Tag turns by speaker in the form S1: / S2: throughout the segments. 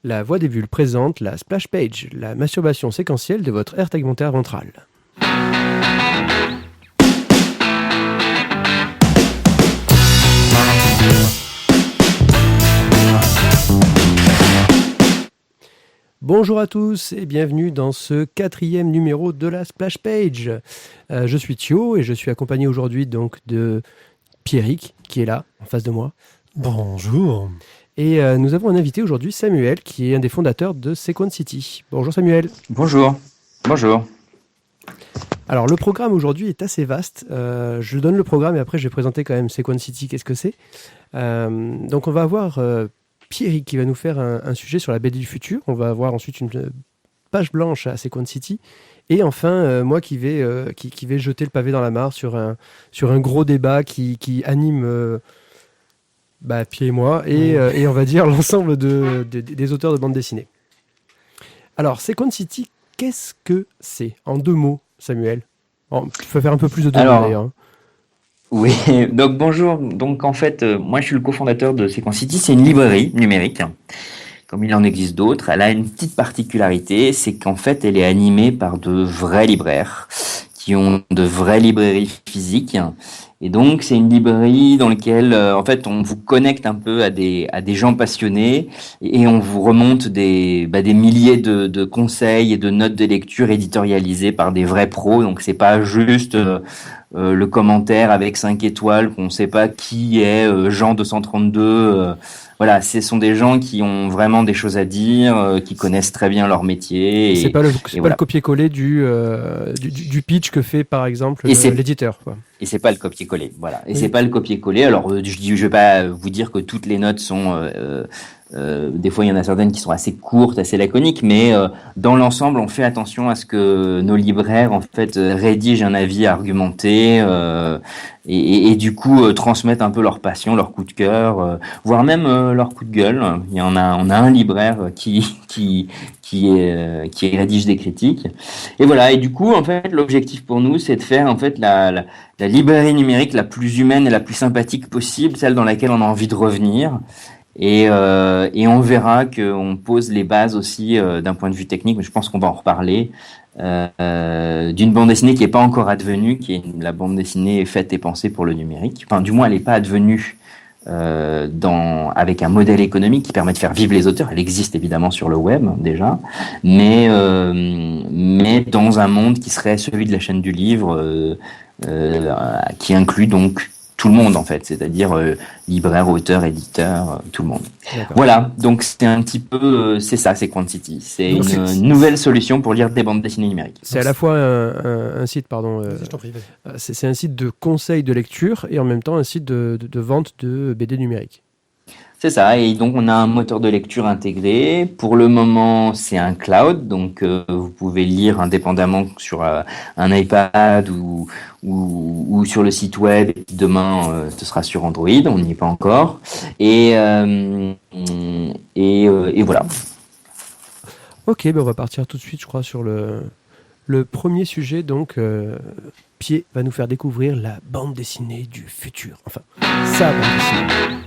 S1: La Voix des Bulles présente la Splash Page, la masturbation séquentielle de votre aire tegmentaire ventrale. Bonjour à tous et bienvenue dans ce 4e numéro de la Splash Page. Je suis Thio et je suis accompagné aujourd'hui donc de Pierrick qui est là en face de moi.
S2: Bonjour.
S1: Et nous avons un invité aujourd'hui, Samuel, qui est un des fondateurs de Sequence City. Bonjour Samuel.
S3: Bonjour. Bonjour.
S1: Alors le programme aujourd'hui est assez vaste. Je donne le programme et après je vais présenter quand même Sequence City, qu'est-ce que c'est. Donc on va avoir Pierrick qui va nous faire un sujet sur la BD du futur. On va avoir ensuite une page blanche à Sequence City. Et enfin, moi qui vais jeter le pavé dans la mare sur un gros débat qui anime Pierre et moi, et on va dire l'ensemble des auteurs de bande dessinée. Alors, Sequence City, qu'est-ce que c'est? En 2 mots, Samuel. Il faut faire un peu plus de 2 mots d'ailleurs.
S3: Oui, donc bonjour. Donc en fait, moi je suis le cofondateur de Sequence City. C'est une librairie numérique, comme il en existe d'autres. Elle a une petite particularité, c'est qu'en fait elle est animée par de vrais libraires qui ont de vraies librairies physiques. Et donc c'est une librairie dans laquelle en fait on vous connecte un peu à des gens passionnés et on vous remonte des milliers de conseils et de notes de lecture éditorialisées par des vrais pros. Donc c'est pas juste le commentaire avec 5 étoiles qu'on ne sait pas qui est Jean 232. Voilà, ce sont des gens qui ont vraiment des choses à dire, qui connaissent très bien leur métier.
S1: C'est pas le copier-coller du pitch que fait par exemple l'éditeur, quoi.
S3: Et c'est pas le copier-coller, voilà. Et c'est pas le copier-coller. Alors je vais pas vous dire que toutes les notes sont des fois il y en a certaines qui sont assez courtes, assez laconiques, mais dans l'ensemble on fait attention à ce que nos libraires en fait rédigent un avis argumenté et du coup transmettent un peu leur passion, leur coup de cœur, voire même leur coup de gueule. On a un libraire qui rédige des critiques. Et voilà, et du coup en fait l'objectif pour nous c'est de faire en fait la librairie numérique la plus humaine et la plus sympathique possible, celle dans laquelle on a envie de revenir. Et on verra qu'on pose les bases aussi d'un point de vue technique, mais je pense qu'on va en reparler, d'une bande dessinée qui n'est pas encore advenue, qui est la bande dessinée faite et pensée pour le numérique. Enfin, du moins, elle n'est pas advenue avec un modèle économique qui permet de faire vivre les auteurs. Elle existe évidemment sur le web déjà, mais dans un monde qui serait celui de la chaîne du livre, qui inclut donc tout le monde en fait, c'est-à-dire libraire, auteur, éditeur, tout le monde. D'accord. Voilà, donc c'est un petit peu, c'est ça, Sequence City. C'est une nouvelle solution pour lire des bandes dessinées numériques.
S1: C'est à la fois un site, je t'en prie, c'est un site de conseil de lecture et en même temps un site de vente de BD numérique.
S3: C'est ça, et donc on a un moteur de lecture intégré. Pour le moment, c'est un cloud, donc vous pouvez lire indépendamment sur un iPad ou sur le site web. Et demain, ce sera sur Android, on n'y est pas encore. Et voilà.
S1: Ok, on va partir tout de suite, je crois, sur le premier sujet. Donc, Pierre va nous faire découvrir la bande dessinée du futur. Enfin, sa bande dessinée.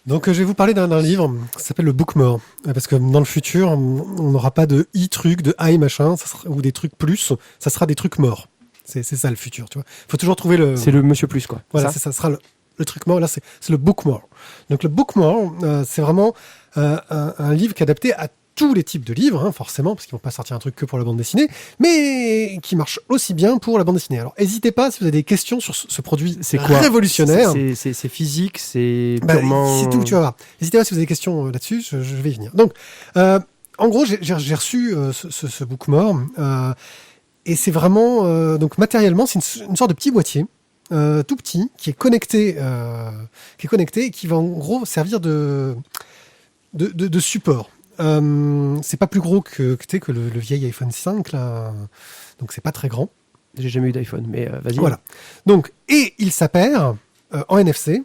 S2: Donc je vais vous parler d'un livre qui s'appelle le Bookmore, parce que dans le futur on n'aura pas de i-truc, de i machin, ou des trucs plus, ça sera des trucs morts. C'est ça le futur, tu vois. Faut toujours trouver le...
S1: C'est le monsieur plus, quoi.
S2: Voilà, ça sera le truc mort, là c'est le Bookmore. Donc le Bookmore, c'est vraiment un livre qui est adapté à tous les types de livres, forcément, parce qu'ils vont pas sortir un truc que pour la bande dessinée, mais qui marche aussi bien pour la bande dessinée. Alors, n'hésitez pas si vous avez des questions sur ce produit révolutionnaire.
S1: C'est physique, c'est purement...
S2: c'est tout, tu vas voir. N'hésitez pas si vous avez des questions là-dessus, je vais y venir. Donc, en gros, j'ai reçu ce Bookmore, et c'est vraiment... donc, matériellement, c'est une sorte de petit boîtier, tout petit, qui est connecté et qui va en gros servir de support. C'est pas plus gros que le vieil iPhone 5 là, donc c'est pas très grand.
S1: J'ai jamais eu d'iPhone, mais vas-y.
S2: Voilà. Donc, et il s'appelle en NFC.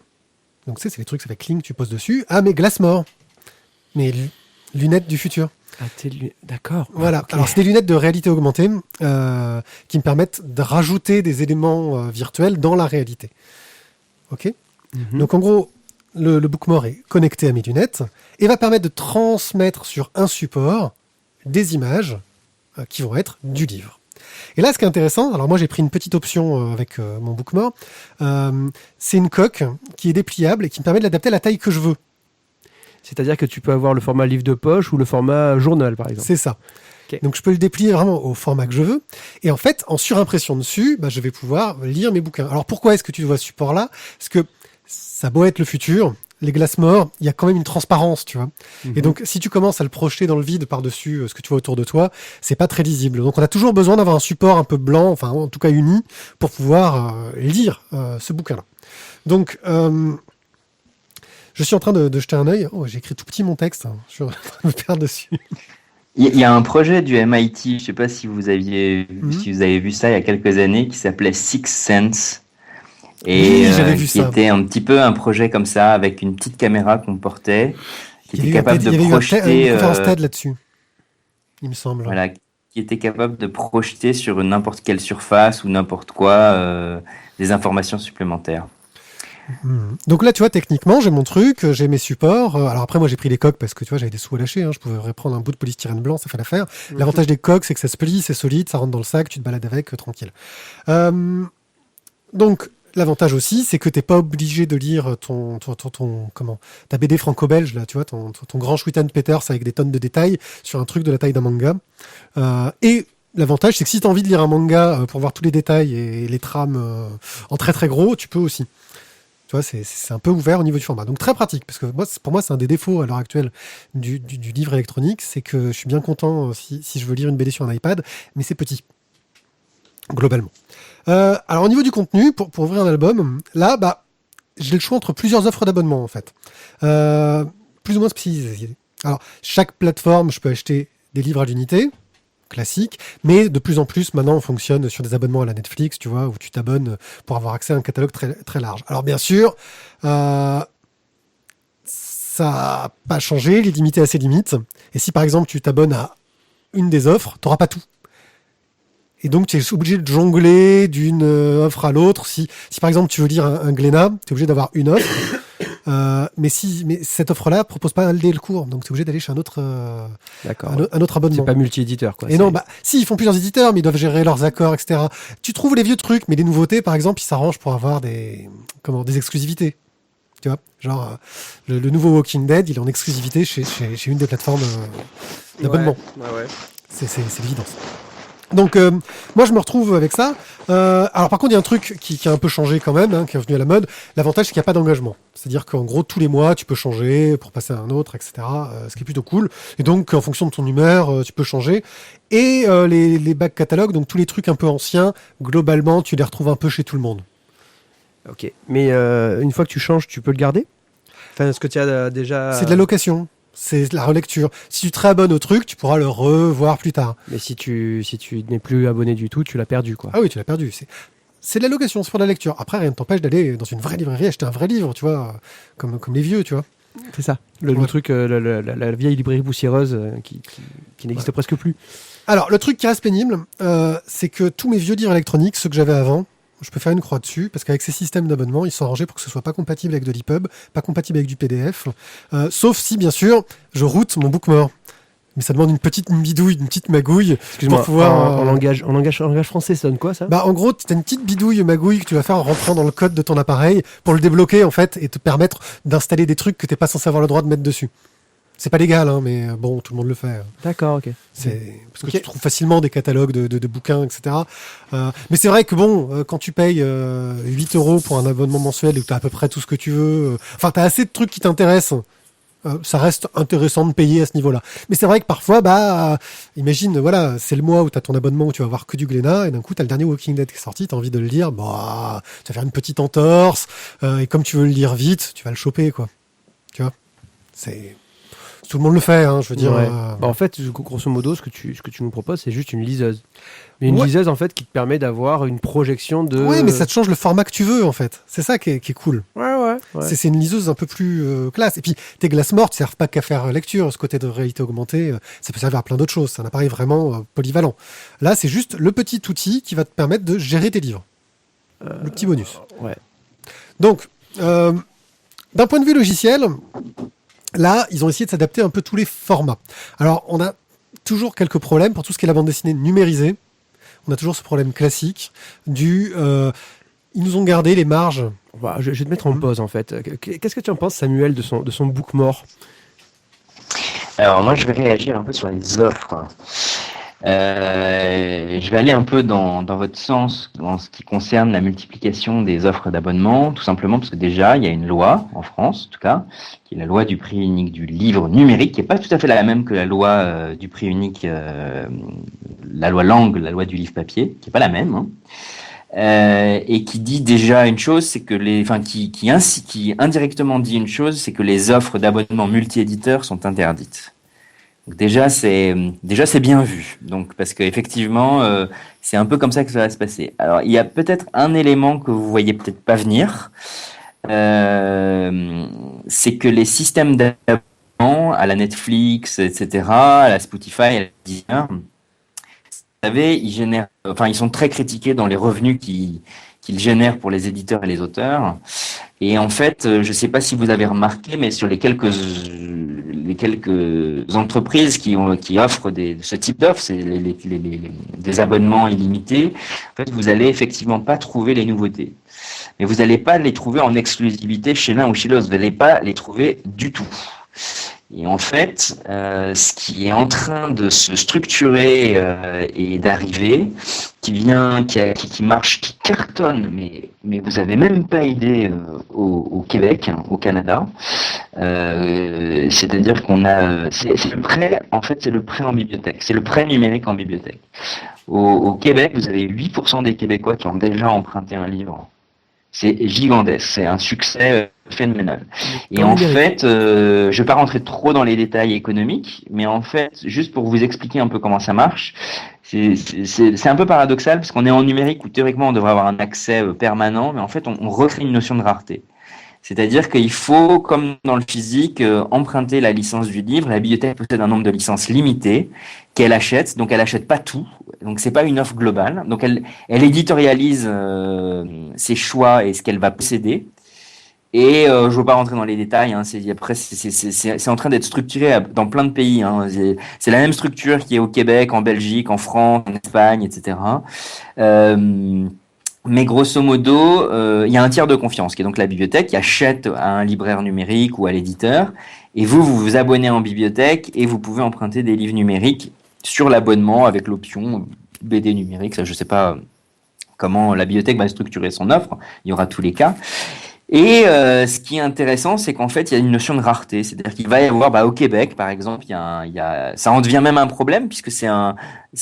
S2: Donc c'est les trucs, ça fait cling, tu poses dessus. Ah, mais Glassmore, mes lunettes du futur.
S1: Ah, d'accord.
S2: Voilà. Okay. Alors c'est des lunettes de réalité augmentée qui me permettent de rajouter des éléments virtuels dans la réalité. Ok. Mm-hmm. Donc en gros, le Bookmore est connecté à mes lunettes et va permettre de transmettre sur un support des images qui vont être du livre. Et là, ce qui est intéressant, alors moi j'ai pris une petite option avec mon Bookmore, c'est une coque qui est dépliable et qui me permet de l'adapter à la taille que je veux.
S1: C'est-à-dire que tu peux avoir le format livre de poche ou le format journal, par exemple.
S2: C'est ça.
S1: Okay.
S2: Donc je peux le déplier vraiment au format que je veux. Et en fait, en surimpression dessus, je vais pouvoir lire mes bouquins. Alors pourquoi est-ce que tu vois ce support-là ? Parce que ça a beau être le futur, les glaces morts, il y a quand même une transparence, tu vois. Et donc, si tu commences à le projeter dans le vide par-dessus ce que tu vois autour de toi, c'est pas très lisible. Donc, on a toujours besoin d'avoir un support un peu blanc, enfin, en tout cas uni, pour pouvoir lire ce bouquin-là. Donc, je suis en train de jeter un œil. Oh, j'ai écrit tout petit mon texte. Je suis en train de me perdre dessus.
S3: Il y a un projet du MIT, je sais pas si vous avez vu ça il y a quelques années, qui s'appelait Sixth Sense. Et
S2: j'avais vu
S3: qui
S2: ça.
S3: était un petit peu un projet comme ça, avec une petite caméra qu'on portait, qui était capable de projeter...
S2: Il y avait une conférence TED là-dessus, il me semble.
S3: Voilà, qui était capable de projeter sur n'importe quelle surface ou n'importe quoi des informations supplémentaires.
S2: Donc là, tu vois, techniquement, j'ai mon truc, j'ai mes supports. Alors après, moi, j'ai pris les coques parce que, tu vois, j'avais des sous à lâcher. Je pouvais reprendre un bout de polystyrène blanc, ça fait l'affaire. L'avantage des coques, c'est que ça se plie, c'est solide, ça rentre dans le sac, tu te balades avec, tranquille. Donc, l'avantage aussi, c'est que t'es pas obligé de lire ta BD franco-belge, là, tu vois, ton grand Schwitten Peters avec des tonnes de détails sur un truc de la taille d'un manga. Et l'avantage, c'est que si t'as envie de lire un manga pour voir tous les détails et les trames en très très gros, tu peux aussi. Tu vois, c'est un peu ouvert au niveau du format. Donc très pratique, parce que pour moi, c'est un des défauts à l'heure actuelle du livre électronique, c'est que je suis bien content si je veux lire une BD sur un iPad, mais c'est petit, globalement. Alors au niveau du contenu, pour ouvrir un album, là, j'ai le choix entre plusieurs offres d'abonnement, en fait. Plus ou moins spécialisées. Alors, chaque plateforme, je peux acheter des livres à l'unité, classique, mais de plus en plus maintenant on fonctionne sur des abonnements à la Netflix, tu vois, où tu t'abonnes pour avoir accès à un catalogue très, très large. Alors bien sûr, ça n'a pas changé, il est limité à ses limites, et si par exemple tu t'abonnes à une des offres, tu n'auras pas tout. Et donc tu es obligé de jongler d'une offre à l'autre. Si par exemple tu veux lire un Glénat, tu es obligé d'avoir une offre. Mais cette offre-là propose pas dès le cours, donc tu es obligé d'aller chez un autre abonnement.
S1: C'est pas multi-éditeur, quoi.
S2: Et non, si, ils font plusieurs éditeurs, mais ils doivent gérer leurs accords, etc. Tu trouves les vieux trucs, mais les nouveautés, par exemple, ils s'arrangent pour avoir des exclusivités. Tu vois, genre le nouveau Walking Dead, il est en exclusivité chez une des plateformes d'abonnement.
S1: Ouais.
S2: C'est l'évidence. Donc moi je me retrouve avec ça. Alors par contre il y a un truc qui a un peu changé quand même, qui est revenu à la mode. L'avantage c'est qu'il n'y a pas d'engagement. C'est-à-dire qu'en gros tous les mois tu peux changer pour passer à un autre, etc. Ce qui est plutôt cool. Et donc en fonction de ton humeur tu peux changer. Et les back catalogues, donc tous les trucs un peu anciens, globalement tu les retrouves un peu chez tout le monde.
S1: Ok. Mais une fois que tu changes, tu peux le garder ? Enfin, est-ce que tu as déjà...
S2: C'est de la location. C'est la relecture. Si tu te réabonnes au truc, tu pourras le revoir plus tard.
S1: Mais si tu n'es plus abonné du tout, tu l'as perdu, quoi.
S2: Ah oui, tu l'as perdu. C'est de la location, c'est pour de la lecture. Après, rien ne t'empêche d'aller dans une vraie librairie acheter un vrai livre, tu vois, comme les vieux, tu vois.
S1: C'est ça. Le truc, la vieille librairie poussiéreuse qui n'existe presque plus.
S2: Alors, le truc qui reste pénible, c'est que tous mes vieux livres électroniques, ceux que j'avais avant, je peux faire une croix dessus, parce qu'avec ces systèmes d'abonnement, ils sont arrangés pour que ce soit pas compatible avec de l'EPUB, pas compatible avec du PDF, sauf si, bien sûr, je route mon Bookmore. Mais ça demande une petite bidouille, une petite magouille.
S1: Excuse-moi,
S2: pour pouvoir,
S1: en langage français, ça donne quoi, ça ?
S2: En gros, tu as une petite bidouille magouille que tu vas faire en rentrant dans le code de ton appareil pour le débloquer, en fait, et te permettre d'installer des trucs que t'es pas censé avoir le droit de mettre dessus. C'est pas légal, mais bon, tout le monde le fait.
S1: D'accord, ok.
S2: Parce que tu trouves facilement des catalogues de bouquins, etc. Mais c'est vrai que bon, quand tu payes 8 € pour un abonnement mensuel et que tu as à peu près tout ce que tu veux, tu as assez de trucs qui t'intéressent, ça reste intéressant de payer à ce niveau-là. Mais c'est vrai que parfois, imagine, voilà, c'est le mois où tu as ton abonnement où tu vas voir que du Glénat, et d'un coup, tu as le dernier Walking Dead qui est sorti, tu as envie de le lire, tu vas faire une petite entorse, et comme tu veux le lire vite, tu vas le choper, quoi. Tu vois, tout le monde le fait, je veux dire.
S1: Ouais. En fait, grosso modo, ce que tu nous proposes, c'est juste une liseuse. Mais une liseuse, en fait, qui te permet d'avoir une projection de...
S2: Oui, mais ça te change le format que tu veux, en fait. C'est ça qui est cool.
S1: Ouais.
S2: C'est une liseuse un peu plus classe. Et puis, tes glaces mortes ne servent pas qu'à faire lecture. Ce côté de réalité augmentée, ça peut servir à plein d'autres choses. C'est un appareil vraiment polyvalent. Là, c'est juste le petit outil qui va te permettre de gérer tes livres. Le petit bonus.
S1: Ouais.
S2: Donc... d'un point de vue logiciel, là, ils ont essayé de s'adapter un peu tous les formats. Alors, on a toujours quelques problèmes pour tout ce qui est la bande dessinée numérisée. On a toujours ce problème classique ils nous ont gardé les marges.
S1: Je vais te mettre en pause, en fait. Qu'est-ce que tu en penses, Samuel, de son book mort?
S3: Alors moi, je vais réagir un peu sur les offres. Je vais aller un peu dans votre sens en ce qui concerne la multiplication des offres d'abonnement, tout simplement parce que déjà, il y a une loi en France, en tout cas, qui est la loi du prix unique du livre numérique, qui n'est pas tout à fait la même que la loi du prix unique, la loi Lang, la loi du livre papier, qui n'est pas la même, hein. Et qui dit déjà une chose, c'est que qui indirectement dit une chose, c'est que les offres d'abonnement multi-éditeurs sont interdites. Donc déjà c'est bien vu. Donc parce qu'effectivement c'est un peu comme ça que ça va se passer. Alors il y a peut-être un élément que vous voyez peut-être pas venir, c'est que les systèmes d'abonnement à la Netflix, etc., à la Spotify, à la Deezer, vous savez, ils sont très critiqués dans les revenus qu'ils génèrent pour les éditeurs et les auteurs. Et en fait, je ne sais pas si vous avez remarqué, mais sur les quelques entreprises qui offrent ce type d'offres, c'est des abonnements illimités. En fait, vous n'allez effectivement pas trouver les nouveautés. Mais vous n'allez pas les trouver en exclusivité chez l'un ou chez l'autre. Vous n'allez pas les trouver du tout. Et en fait, ce qui est en train de se structurer et d'arriver, qui marche, qui cartonne, mais vous avez même pas idée au Québec, hein, au Canada. C'est-à-dire qu'on a, c'est le prêt. En fait, c'est le prêt en bibliothèque. C'est le prêt numérique en bibliothèque. Au Québec, vous avez 8% des Québécois qui ont déjà emprunté un livre. C'est gigantesque, c'est un succès phénoménal. Et en fait, je vais pas rentrer trop dans les détails économiques, mais en fait, juste pour vous expliquer un peu comment ça marche, c'est un peu paradoxal parce qu'on est en numérique où théoriquement on devrait avoir un accès permanent, mais en fait on refait une notion de rareté. C'est-à-dire qu'il faut, comme dans le physique, emprunter la licence du livre. La bibliothèque possède un nombre de licences limité qu'elle achète, donc elle achète pas tout. Donc c'est pas une offre globale. Donc elle éditorialise ses choix et ce qu'elle va posséder. Et je veux pas rentrer dans les détails. Hein, c'est en train d'être structuré dans plein de pays. Hein. C'est la même structure qui est au Québec, en Belgique, en France, en Espagne, etc. Mais grosso modo, il y a un tiers de confiance, qui est donc la bibliothèque, qui achète à un libraire numérique ou à l'éditeur. Et vous vous abonnez en bibliothèque et vous pouvez emprunter des livres numériques sur l'abonnement avec l'option BD numérique. Ça, je sais pas comment la bibliothèque va structurer son offre. Il y aura tous les cas. Et ce qui est intéressant, c'est qu'en fait, il y a une notion de rareté. C'est-à-dire qu'il va y avoir, au Québec, par exemple, ça en devient même un problème puisque ça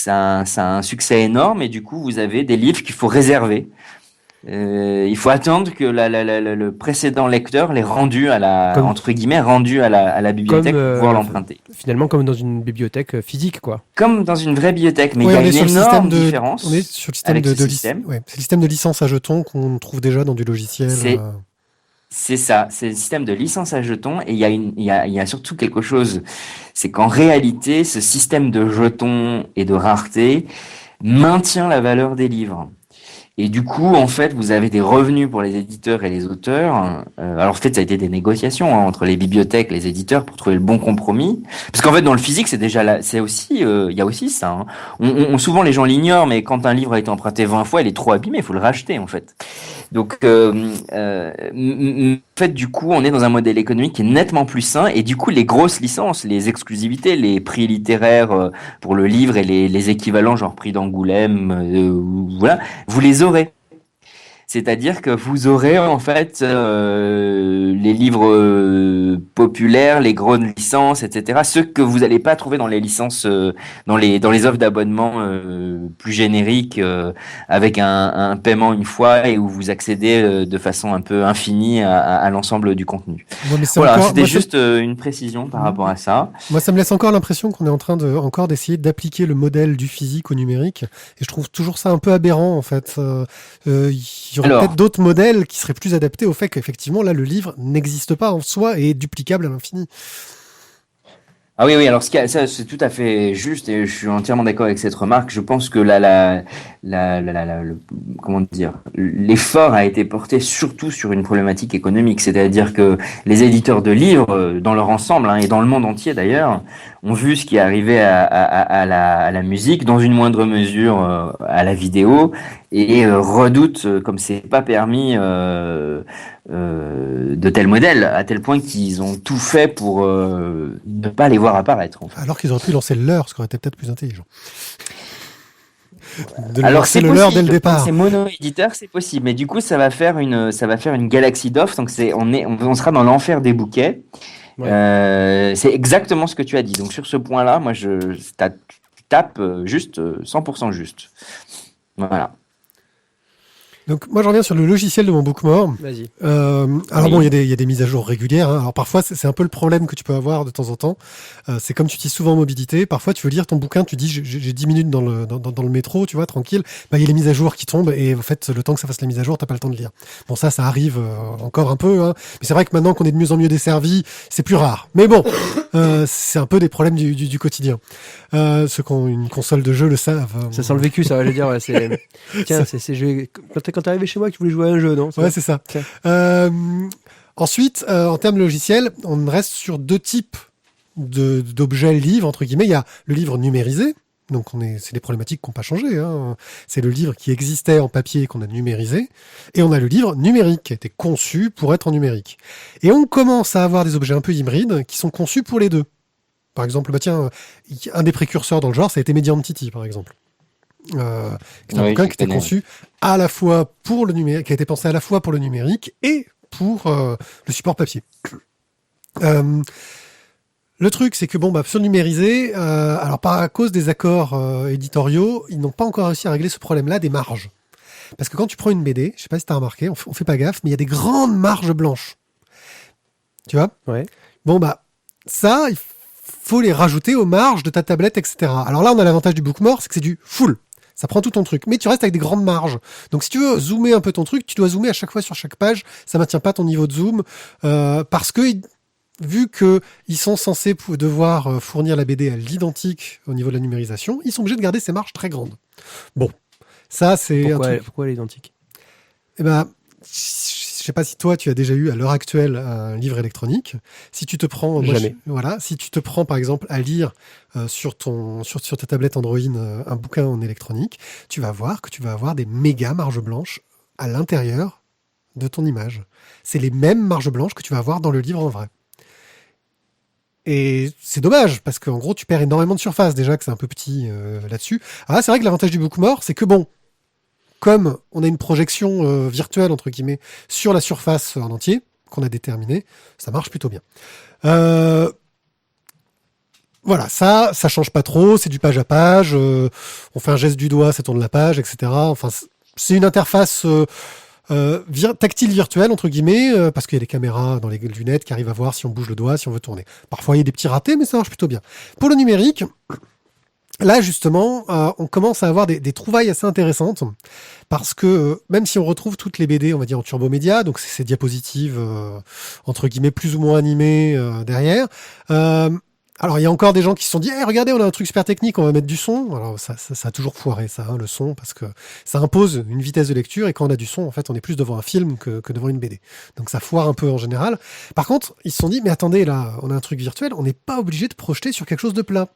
S3: a un succès énorme et du coup, vous avez des livres qu'il faut réserver. Il faut attendre que le précédent lecteur l'ait rendu entre guillemets, rendu à la bibliothèque pour pouvoir l'emprunter.
S1: Finalement, comme dans une bibliothèque physique, quoi.
S3: Comme dans une vraie bibliothèque, mais il y a une énorme différence.
S2: On est sur le système c'est le système de licence à jetons qu'on trouve déjà dans du logiciel.
S3: C'est ça, c'est le système de licence à jetons et il y a surtout quelque chose, c'est qu'en réalité, ce système de jetons et de rareté maintient la valeur des livres. Et du coup, en fait, vous avez des revenus pour les éditeurs et les auteurs. Alors, en fait, ça a été des négociations entre les bibliothèques, les éditeurs pour trouver le bon compromis. Parce qu'en fait, dans le physique, il y a aussi ça. Hein. Souvent, les gens l'ignorent, mais quand un livre a été emprunté 20 fois, il est trop abîmé, il faut le racheter, en fait. Donc, en fait, du coup, on est dans un modèle économique qui est nettement plus sain. Et du coup, les grosses licences, les exclusivités, les prix littéraires pour le livre et les équivalents, genre prix d'Angoulême, voilà, vous les aurez. C'est-à-dire que vous aurez en fait les livres populaires, les grandes licences, etc. Ceux que vous n'allez pas trouver dans les licences, dans les offres d'abonnement plus génériques, avec un paiement une fois et où vous accédez de façon un peu infinie à l'ensemble du contenu.
S2: Bon,
S3: voilà, c'était juste une précision par rapport à ça.
S2: Moi, ça me laisse encore l'impression qu'on est en train d'essayer d'appliquer le modèle du physique au numérique, et je trouve toujours ça un peu aberrant en fait. Il y aurait peut-être d'autres modèles qui seraient plus adaptés au fait qu'effectivement, là, le livre n'existe pas en soi et est duplicable à l'infini.
S3: Ah oui, oui, alors ça, c'est tout à fait juste et je suis entièrement d'accord avec cette remarque. Je pense que comment dire, l'effort a été porté surtout sur une problématique économique, c'est-à-dire que les éditeurs de livres, dans leur ensemble, hein, et dans le monde entier d'ailleurs, ont vu ce qui est arrivé à la musique, dans une moindre mesure à la vidéo, et redoutent, comme c'est pas permis, de tels modèles, à tel point qu'ils ont tout fait pour ne pas les voir apparaître. En fait.
S2: Alors qu'ils auraient pu lancer le leur, ce qui aurait été peut-être plus intelligent. De
S3: Alors
S2: lancer
S3: c'est
S2: le
S3: possible,
S2: leur dès le
S3: quand
S2: départ.
S3: c'est mono-éditeur, c'est possible, mais du coup ça va faire une galaxie d'offres, donc on sera dans l'enfer des bouquets.
S1: Ouais.
S3: C'est exactement ce que tu as dit. Donc sur ce point-là, moi tu tapes juste 100% juste. Voilà.
S2: Donc moi je reviens sur le logiciel de mon Bookmore.
S1: Vas-y.
S2: Alors
S3: Oui.
S2: bon, il y a des mises à jour régulières. Hein. Alors parfois c'est un peu le problème que tu peux avoir de temps en temps. C'est comme tu utilises souvent mobilité. Parfois tu veux lire ton bouquin, tu dis j'ai 10 minutes dans le métro, tu vois, tranquille. Bah il y a les mises à jour qui tombent et en fait le temps que ça fasse la mise à jour, t'as pas le temps de lire. Bon ça arrive encore un peu. Hein. Mais c'est vrai que maintenant qu'on est de mieux en mieux desservi, c'est plus rare. Mais bon, c'est un peu des problèmes du quotidien. Ceux qui ont une console de jeu le savent.
S1: Ça sent le vécu, ça va le dire. Ouais, tiens, quand t'es arrivé chez moi que tu voulais jouer à un jeu, non?
S2: Ouais, c'est ça. Ensuite, en termes logiciels, on reste sur deux types d'objets livres, entre guillemets. Il y a le livre numérisé. Donc, c'est des problématiques qui n'ont pas changé. Hein. C'est le livre qui existait en papier et qu'on a numérisé. Et on a le livre numérique qui a été conçu pour être en numérique. Et on commence à avoir des objets un peu hybrides qui sont conçus pour les deux. Par exemple, bah tiens, un des précurseurs dans le genre, ça a été Medium Entity, par exemple. Qui est un bouquin qui était conçu à la fois pour le numérique, qui a été pensé à la fois pour le numérique et pour le support papier. Le truc, c'est que bon, bah, sur le numérisé, alors à cause des accords éditoriaux, ils n'ont pas encore réussi à régler ce problème-là des marges. Parce que quand tu prends une BD, je sais pas si t'as remarqué, on fait pas gaffe, mais il y a des grandes marges blanches. Tu vois ?
S1: Ouais.
S2: Bon, bah, ça, il faut les rajouter aux marges de ta tablette, etc. Alors là, on a l'avantage du Bookmore, c'est que c'est du full. Ça prend tout ton truc. Mais tu restes avec des grandes marges. Donc si tu veux zoomer un peu ton truc, tu dois zoomer à chaque fois sur chaque page. Ça maintient pas ton niveau de zoom. Parce que, vu qu'ils sont censés devoir fournir la BD à l'identique au niveau de la numérisation, ils sont obligés de garder ces marges très grandes. Bon. Ça, c'est un truc.
S1: Pourquoi elle est identique?
S2: Eh ben, je sais pas si toi tu as déjà eu à l'heure actuelle un livre électronique. Si tu te prends,
S1: Jamais.
S2: voilà, si tu te prends par exemple à lire sur ta tablette Android un bouquin en électronique, tu vas voir que tu vas avoir des méga marges blanches à l'intérieur de ton image. C'est les mêmes marges blanches que tu vas avoir dans le livre en vrai. Et c'est dommage, parce qu'en gros, tu perds énormément de surface, déjà que c'est un peu petit là-dessus. Alors là, c'est vrai que l'avantage du Bookmore, c'est que bon, comme on a une projection virtuelle, entre guillemets, sur la surface en entier, qu'on a déterminée, ça marche plutôt bien. Voilà, ça change pas trop, c'est du page à page, on fait un geste du doigt, ça tourne la page, etc. Enfin, c'est une interface tactile virtuelle, entre guillemets, parce qu'il y a des caméras dans les lunettes qui arrivent à voir si on bouge le doigt, si on veut tourner. Parfois, il y a des petits ratés, mais ça marche plutôt bien. Pour le numérique, là, justement, on commence à avoir des trouvailles assez intéressantes, parce que même si on retrouve toutes les BD, on va dire en turbo média, donc c'est ces diapositives, entre guillemets, plus ou moins animées derrière, alors, il y a encore des gens qui se sont dit, hey, regardez, on a un truc super technique, on va mettre du son. Alors, ça a toujours foiré, ça, hein, le son, parce que ça impose une vitesse de lecture, et quand on a du son, en fait, on est plus devant un film que devant une BD. Donc, ça foire un peu en général. Par contre, ils se sont dit, mais attendez, là, on a un truc virtuel, on n'est pas obligé de projeter sur quelque chose de plat.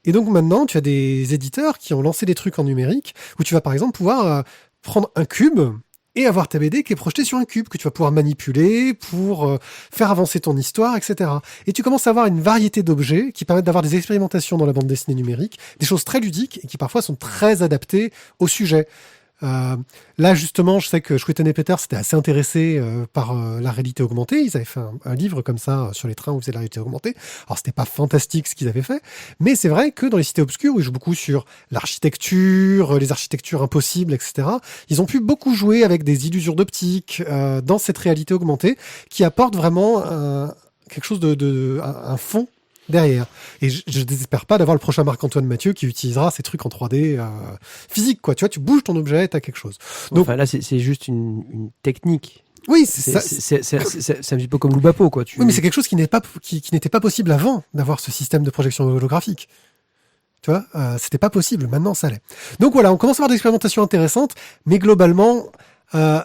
S2: Et donc, maintenant, tu as des éditeurs qui ont lancé des trucs en numérique, où tu vas, par exemple, pouvoir prendre un cube et avoir ta BD qui est projetée sur un cube, que tu vas pouvoir manipuler pour faire avancer ton histoire, etc. Et tu commences à avoir une variété d'objets qui permettent d'avoir des expérimentations dans la bande dessinée numérique, des choses très ludiques et qui parfois sont très adaptées au sujet. Là, justement, je sais que Schwitten et Peter s'étaient assez intéressés par la réalité augmentée. Ils avaient fait un livre comme ça sur les trains où faisait la réalité augmentée. Alors, c'était pas fantastique ce qu'ils avaient fait, mais c'est vrai que dans les cités obscures, où ils jouent beaucoup sur l'architecture, les architectures impossibles, etc., ils ont pu beaucoup jouer avec des illusions d'optique dans cette réalité augmentée qui apporte vraiment quelque chose un fond derrière. Et je désespère pas d'avoir le prochain Marc-Antoine Mathieu qui utilisera ces trucs en 3D physique, quoi. Tu vois, tu bouges ton objet et t'as quelque chose. Donc,
S1: Enfin, là, c'est juste une technique.
S2: Oui,
S1: C'est un petit peu comme Loubapo, quoi.
S2: Oui, mais c'est quelque chose qui n'était pas possible avant d'avoir ce système de projection holographique. Tu vois, c'était pas possible. Maintenant, ça l'est. Donc voilà, on commence à avoir des expérimentations intéressantes, mais globalement, on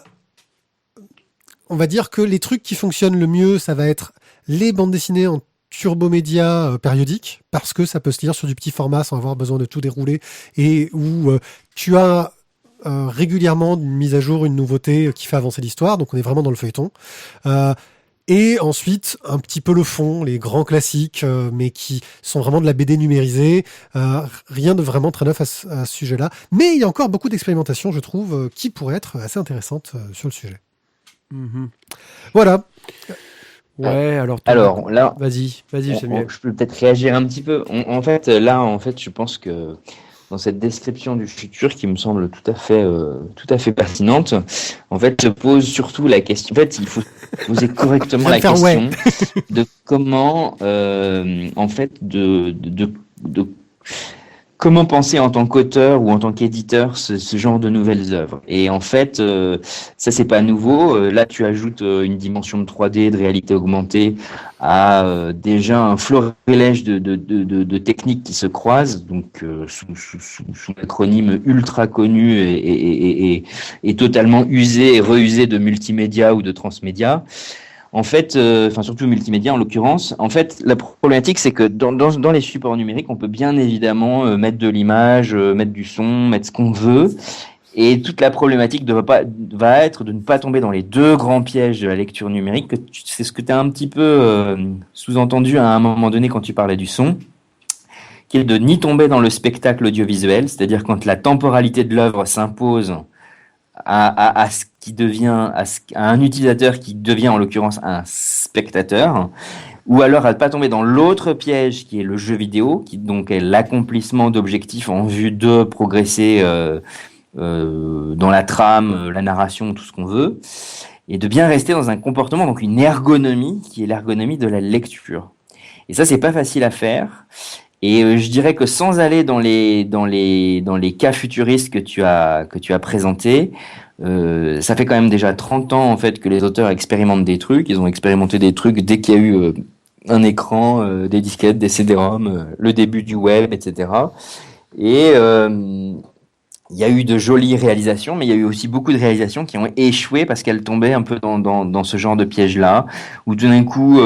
S2: va dire que les trucs qui fonctionnent le mieux, ça va être les bandes dessinées en turbomédia périodique, parce que ça peut se lire sur du petit format sans avoir besoin de tout dérouler, et où tu as régulièrement une mise à jour, une nouveauté qui fait avancer l'histoire, donc on est vraiment dans le feuilleton. Et ensuite, un petit peu le fond, les grands classiques, mais qui sont vraiment de la BD numérisée. Rien de vraiment très neuf à ce sujet-là. Mais il y a encore beaucoup d'expérimentations, je trouve, qui pourraient être assez intéressantes sur le sujet. Voilà.
S1: Ouais, alors
S3: là,
S1: vas-y, Samuel.
S3: je peux peut-être réagir un petit peu. En fait, je pense que dans cette description du futur qui me semble tout à fait pertinente, en fait, se pose surtout la question. En fait, il faut poser correctement la question de comment, en fait, comment penser en tant qu'auteur ou en tant qu'éditeur ce genre de nouvelles œuvres. Et en fait, ça c'est pas nouveau. Là, tu ajoutes une dimension de 3D, de réalité augmentée, à déjà un florilège de techniques qui se croisent, donc sous l'acronyme ultra connu et totalement usé et reusé de multimédia ou de transmédia. En fait, surtout multimédia en l'occurrence. En fait, la problématique, c'est que dans les supports numériques, on peut bien évidemment mettre de l'image, mettre du son, mettre ce qu'on veut. Et toute la problématique va être de ne pas tomber dans les deux grands pièges de la lecture numérique. C'est ce que tu as un petit peu sous-entendu à un moment donné quand tu parlais du son, qui est de ni tomber dans le spectacle audiovisuel, c'est-à-dire quand la temporalité de l'œuvre s'impose à ce qui devient à un utilisateur qui devient en l'occurrence un spectateur, ou alors à ne pas tomber dans l'autre piège qui est le jeu vidéo, qui donc est l'accomplissement d'objectifs en vue de progresser dans la trame, la narration, tout ce qu'on veut, et de bien rester dans un comportement, donc une ergonomie qui est l'ergonomie de la lecture. Et ça, c'est pas facile à faire. Et je dirais que sans aller dans les cas futuristes que tu as présentés, ça fait quand même déjà 30 ans en fait que les auteurs expérimentent des trucs. Ils ont expérimenté des trucs dès qu'il y a eu un écran, des disquettes, des CD-ROM, le début du web, etc. Et il y a eu de jolies réalisations, mais il y a eu aussi beaucoup de réalisations qui ont échoué parce qu'elles tombaient un peu dans ce genre de piège-là, où tout d'un coup,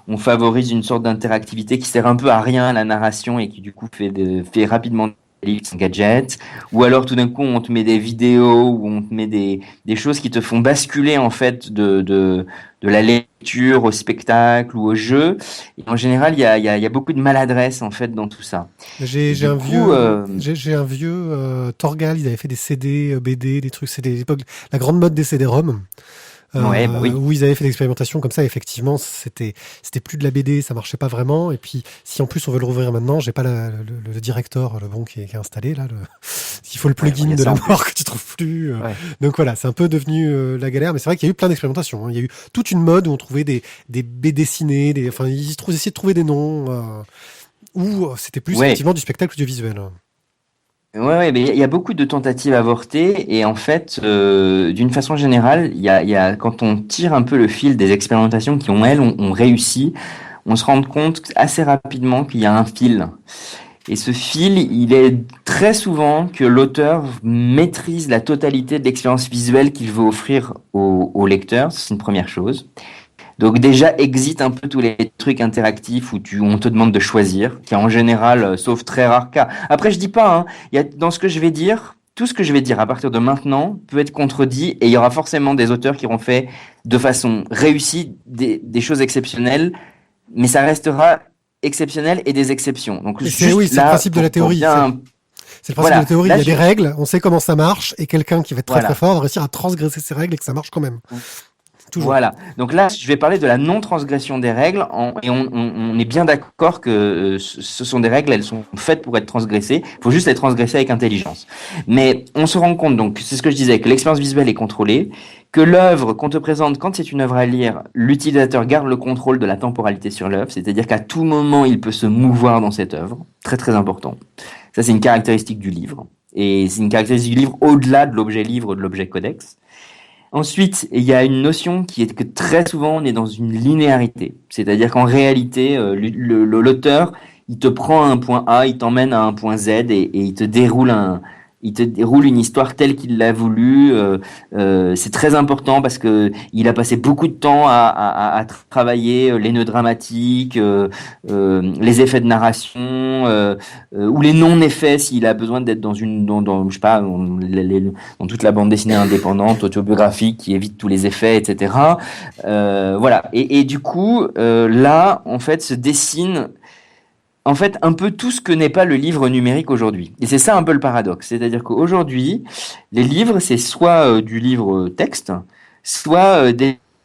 S3: on favorise une sorte d'interactivité qui sert un peu à rien à la narration et qui du coup fait rapidement des gadgets, ou alors tout d'un coup on te met des vidéos ou on te met des choses qui te font basculer en fait de la lecture au spectacle ou au jeu. Et en général, il y a beaucoup de maladresse en fait dans tout ça.
S2: J'ai un vieux Torgal, ils avaient fait des CD, BD, des trucs, c'était l'époque, la grande mode des CD-ROM.
S3: Oui.
S2: Où ils avaient fait l'expérimentation comme ça, effectivement, c'était plus de la BD, ça marchait pas vraiment. Et puis, si en plus on veut le rouvrir maintenant, j'ai pas le director, le bon qui est installé là. Il faut le plugin de la mort que tu trouves plus. Donc voilà, c'est un peu devenu la galère. Mais c'est vrai qu'il y a eu plein d'expérimentations. Hein. Il y a eu toute une mode où on trouvait des BD dessinés, ils essayaient de trouver des noms où c'était plus effectivement du spectacle audiovisuel.
S3: Ouais, mais il y a beaucoup de tentatives avortées et en fait, d'une façon générale, il y a quand on tire un peu le fil des expérimentations qui ont réussi, on se rend compte assez rapidement qu'il y a un fil. Et ce fil, il est très souvent que l'auteur maîtrise la totalité de l'expérience visuelle qu'il veut offrir au lecteur. C'est une première chose. Donc déjà, exit un peu tous les trucs interactifs où on te demande de choisir, qui en général, sauf très rares cas. Après, je dis pas, dans ce que je vais dire, tout ce que je vais dire à partir de maintenant peut être contredit et il y aura forcément des auteurs qui auront fait de façon réussie des choses exceptionnelles, mais ça restera exceptionnel et des exceptions. Donc
S2: c'est le principe de la théorie. C'est le principe de la théorie, il y a des règles, on sait comment ça marche, et quelqu'un qui va être très très fort va réussir à transgresser ces règles et que ça marche quand même. Toujours.
S3: Voilà. Donc là, je vais parler de la non-transgression des règles et on est bien d'accord que ce sont des règles, elles sont faites pour être transgressées. Il faut juste les transgresser avec intelligence. Mais on se rend compte, donc c'est ce que je disais, que l'expérience visuelle est contrôlée, que l'œuvre qu'on te présente, quand c'est une œuvre à lire, l'utilisateur garde le contrôle de la temporalité sur l'œuvre, c'est-à-dire qu'à tout moment, il peut se mouvoir dans cette œuvre. Très très important. Ça, c'est une caractéristique du livre. Et c'est une caractéristique du livre au-delà de l'objet livre, de l'objet codex. Ensuite, il y a une notion qui est que très souvent on est dans une linéarité. C'est-à-dire qu'en réalité, l'auteur, il te prend à un point A, il t'emmène à un point Z et il te déroule une histoire telle qu'il l'a voulu. C'est très important parce que il a passé beaucoup de temps à travailler les nœuds dramatiques, les effets de narration, ou les non-effets s'il a besoin d'être dans je sais pas, dans toute la bande dessinée indépendante, autobiographique, qui évite tous les effets, etc. Voilà. Et du coup, là, en fait, se dessine en fait un peu tout ce que n'est pas le livre numérique aujourd'hui. Et c'est ça un peu le paradoxe. C'est-à-dire qu'aujourd'hui, les livres, c'est soit du livre texte, soit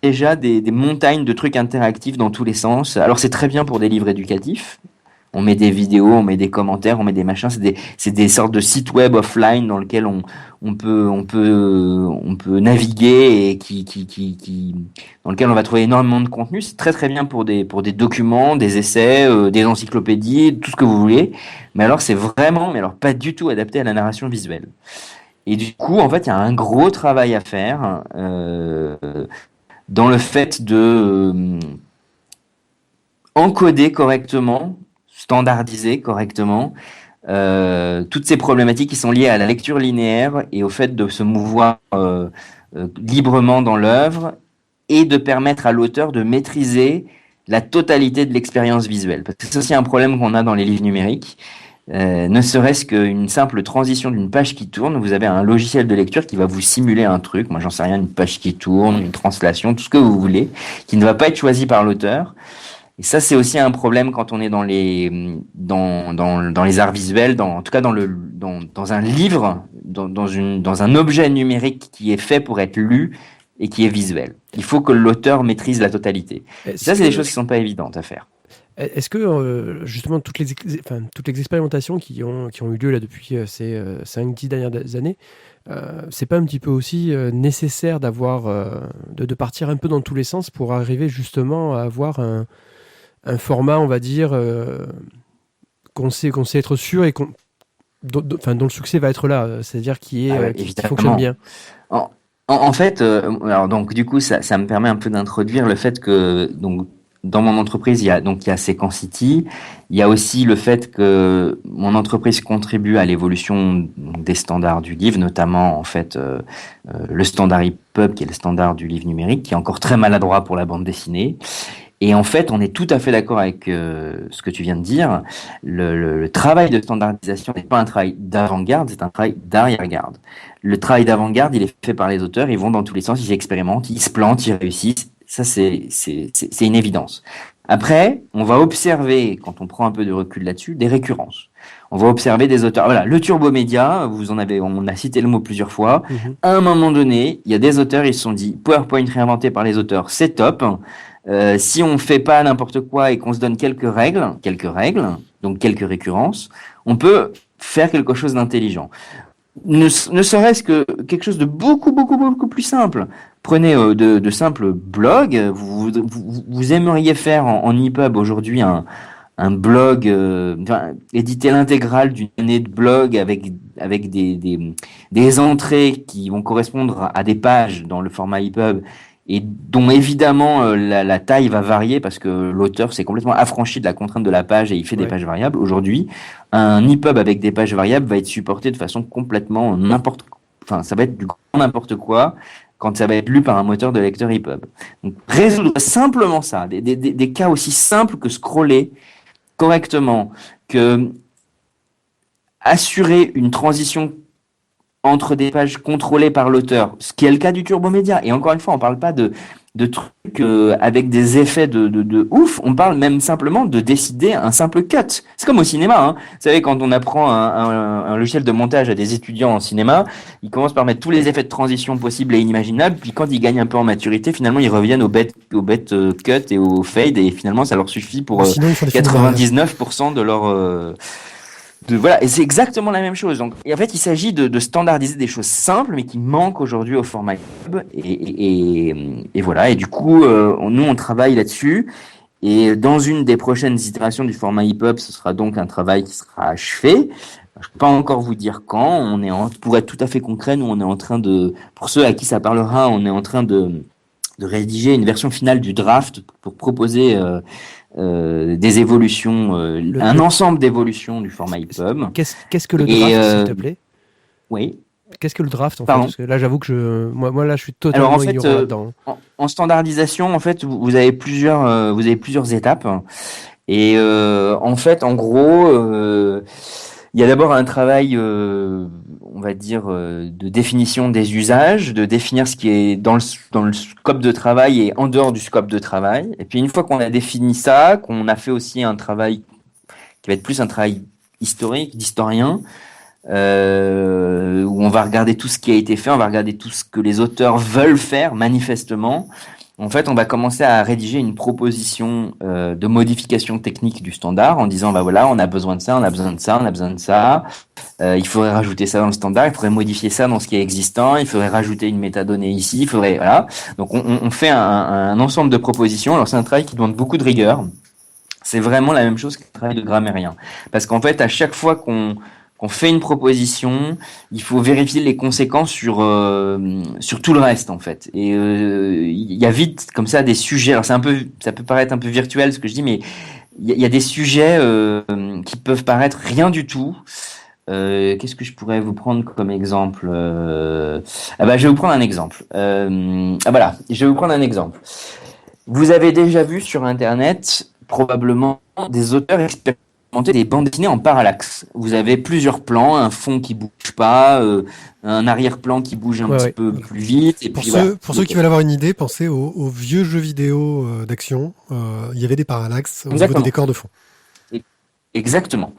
S3: déjà des montagnes de trucs interactifs dans tous les sens. Alors c'est très bien pour des livres éducatifs. On met des vidéos, on met des commentaires, on met des machins. C'est des sortes de sites web offline dans lesquels on peut naviguer et dans lequel on va trouver énormément de contenu. C'est très très bien pour des documents, des essais, des encyclopédies, tout ce que vous voulez. Mais alors c'est vraiment, mais alors pas du tout adapté à la narration visuelle. Et du coup, en fait, il y a un gros travail à faire dans le fait de encoder correctement, standardiser correctement toutes ces problématiques qui sont liées à la lecture linéaire et au fait de se mouvoir librement dans l'œuvre et de permettre à l'auteur de maîtriser la totalité de l'expérience visuelle. Parce que c'est aussi un problème qu'on a dans les livres numériques. Ne serait-ce qu'une simple transition d'une page qui tourne, vous avez un logiciel de lecture qui va vous simuler un truc, moi j'en sais rien, une page qui tourne, une translation, tout ce que vous voulez, qui ne va pas être choisi par l'auteur. Et ça, c'est aussi un problème quand on est dans les arts visuels, en tout cas dans un livre, dans un objet numérique qui est fait pour être lu et qui est visuel. Il faut que l'auteur maîtrise la totalité. Ça, c'est des choses qui sont pas évidentes à faire.
S1: Est-ce que justement toutes les expérimentations qui ont eu lieu là depuis ces 5-10 dernières années, c'est pas un petit peu aussi nécessaire de partir un peu dans tous les sens pour arriver justement à avoir un format, on va dire, qu'on sait être sûr et dont le succès va être là, c'est-à-dire qui fonctionne bien.
S3: En fait, alors donc du coup, ça me permet un peu d'introduire le fait que donc dans mon entreprise, il y a Sequencity. Il y a aussi le fait que mon entreprise contribue à l'évolution des standards du livre, notamment en fait le standard EPUB, qui est le standard du livre numérique, qui est encore très maladroit pour la bande dessinée. Et en fait, on est tout à fait d'accord avec ce que tu viens de dire. Le travail de standardisation n'est pas un travail d'avant-garde, c'est un travail d'arrière-garde. Le travail d'avant-garde, il est fait par les auteurs, ils vont dans tous les sens, ils expérimentent, ils se plantent, ils réussissent. Ça, c'est une évidence. Après, on va observer, quand on prend un peu de recul là-dessus, des récurrences. On va observer des auteurs. Voilà, le turbomédia, on a cité le mot plusieurs fois. À un moment donné, il y a des auteurs, ils se sont dit, PowerPoint réinventé par les auteurs, c'est top. Si on fait pas n'importe quoi et qu'on se donne quelques règles, donc quelques récurrences, on peut faire quelque chose d'intelligent. Ne serait-ce que quelque chose de beaucoup, beaucoup, beaucoup plus simple. Prenez de simples blogs. Vous aimeriez faire en EPUB aujourd'hui un blog, éditer l'intégrale d'une année de blog avec des entrées qui vont correspondre à des pages dans le format EPUB et dont évidemment la taille va varier parce que l'auteur s'est complètement affranchi de la contrainte de la page et il fait des pages variables. Aujourd'hui, un EPUB avec des pages variables va être supporté de façon complètement ça va être du grand n'importe quoi quand ça va être lu par un moteur de lecteur EPUB. Donc résoudre simplement ça, des cas aussi simples que scroller correctement, que assurer une transition entre des pages contrôlées par l'auteur, ce qui est le cas du turbomédia. Et encore une fois, on parle pas de trucs avec des effets de ouf, on parle même simplement de décider un simple cut. C'est comme au cinéma, hein. Vous savez, quand on apprend un logiciel de montage à des étudiants en cinéma, ils commencent par mettre tous les effets de transition possibles et inimaginables, puis quand ils gagnent un peu en maturité, finalement, ils reviennent au bête cut et au fade, et finalement, ça leur suffit pour 99% de leur... Voilà, et c'est exactement la même chose. Donc, et en fait, il s'agit de standardiser des choses simples, mais qui manquent aujourd'hui au format web. Et voilà. Et du coup, nous, on travaille là-dessus. Et dans une des prochaines itérations du format EPUB, ce sera donc un travail qui sera achevé. Je peux pas encore vous dire quand. Pour être tout à fait concret, nous on est en train pour ceux à qui ça parlera, on est en train de rédiger une version finale du draft pour proposer des évolutions, un ensemble d'évolutions du format EPUB.
S1: Qu'est-ce que le draft, s'il te plaît?
S3: Oui.
S1: Qu'est-ce que le draft en fait? Parce que là, j'avoue que moi là, je suis totalement ignorant là-dedans.
S3: En standardisation, en fait, vous avez plusieurs étapes. Et en fait, en gros, il y a d'abord un travail, on va dire, de définition des usages, de définir ce qui est dans le scope de travail et en dehors du scope de travail. Et puis une fois qu'on a défini ça, qu'on a fait aussi un travail qui va être plus un travail historique, d'historien, où on va regarder tout ce qui a été fait, on va regarder tout ce que les auteurs veulent faire manifestement. En fait, on va commencer à rédiger une proposition de modification technique du standard en disant, bah voilà, on a besoin de ça, on a besoin de ça, on a besoin de ça. Il faudrait rajouter ça dans le standard, il faudrait modifier ça dans ce qui est existant, il faudrait rajouter une métadonnée ici, il faudrait, voilà. Donc, on fait un ensemble de propositions. Alors, c'est un travail qui demande beaucoup de rigueur. C'est vraiment la même chose que le travail de grammairien. Parce qu'en fait, à chaque fois qu'on fait une proposition, il faut vérifier les conséquences sur tout le reste en fait. Et il y a vite comme ça des sujets. Alors ça peut paraître un peu virtuel ce que je dis, mais il y a des sujets qui peuvent paraître rien du tout. Qu'est-ce que je pourrais vous prendre comme exemple? Je vais vous prendre un exemple. Voilà, je vais vous prendre un exemple. Vous avez déjà vu sur Internet probablement des auteurs expérimentés des bandes dessinées en parallaxe. Vous avez plusieurs plans, un fond qui bouge pas, un arrière-plan qui bouge un petit peu plus vite. Et
S2: pour ceux qui veulent avoir une idée, pensez aux vieux jeux vidéo d'action. Il y avait des parallaxes au niveau des décors de fond.
S3: Exactement.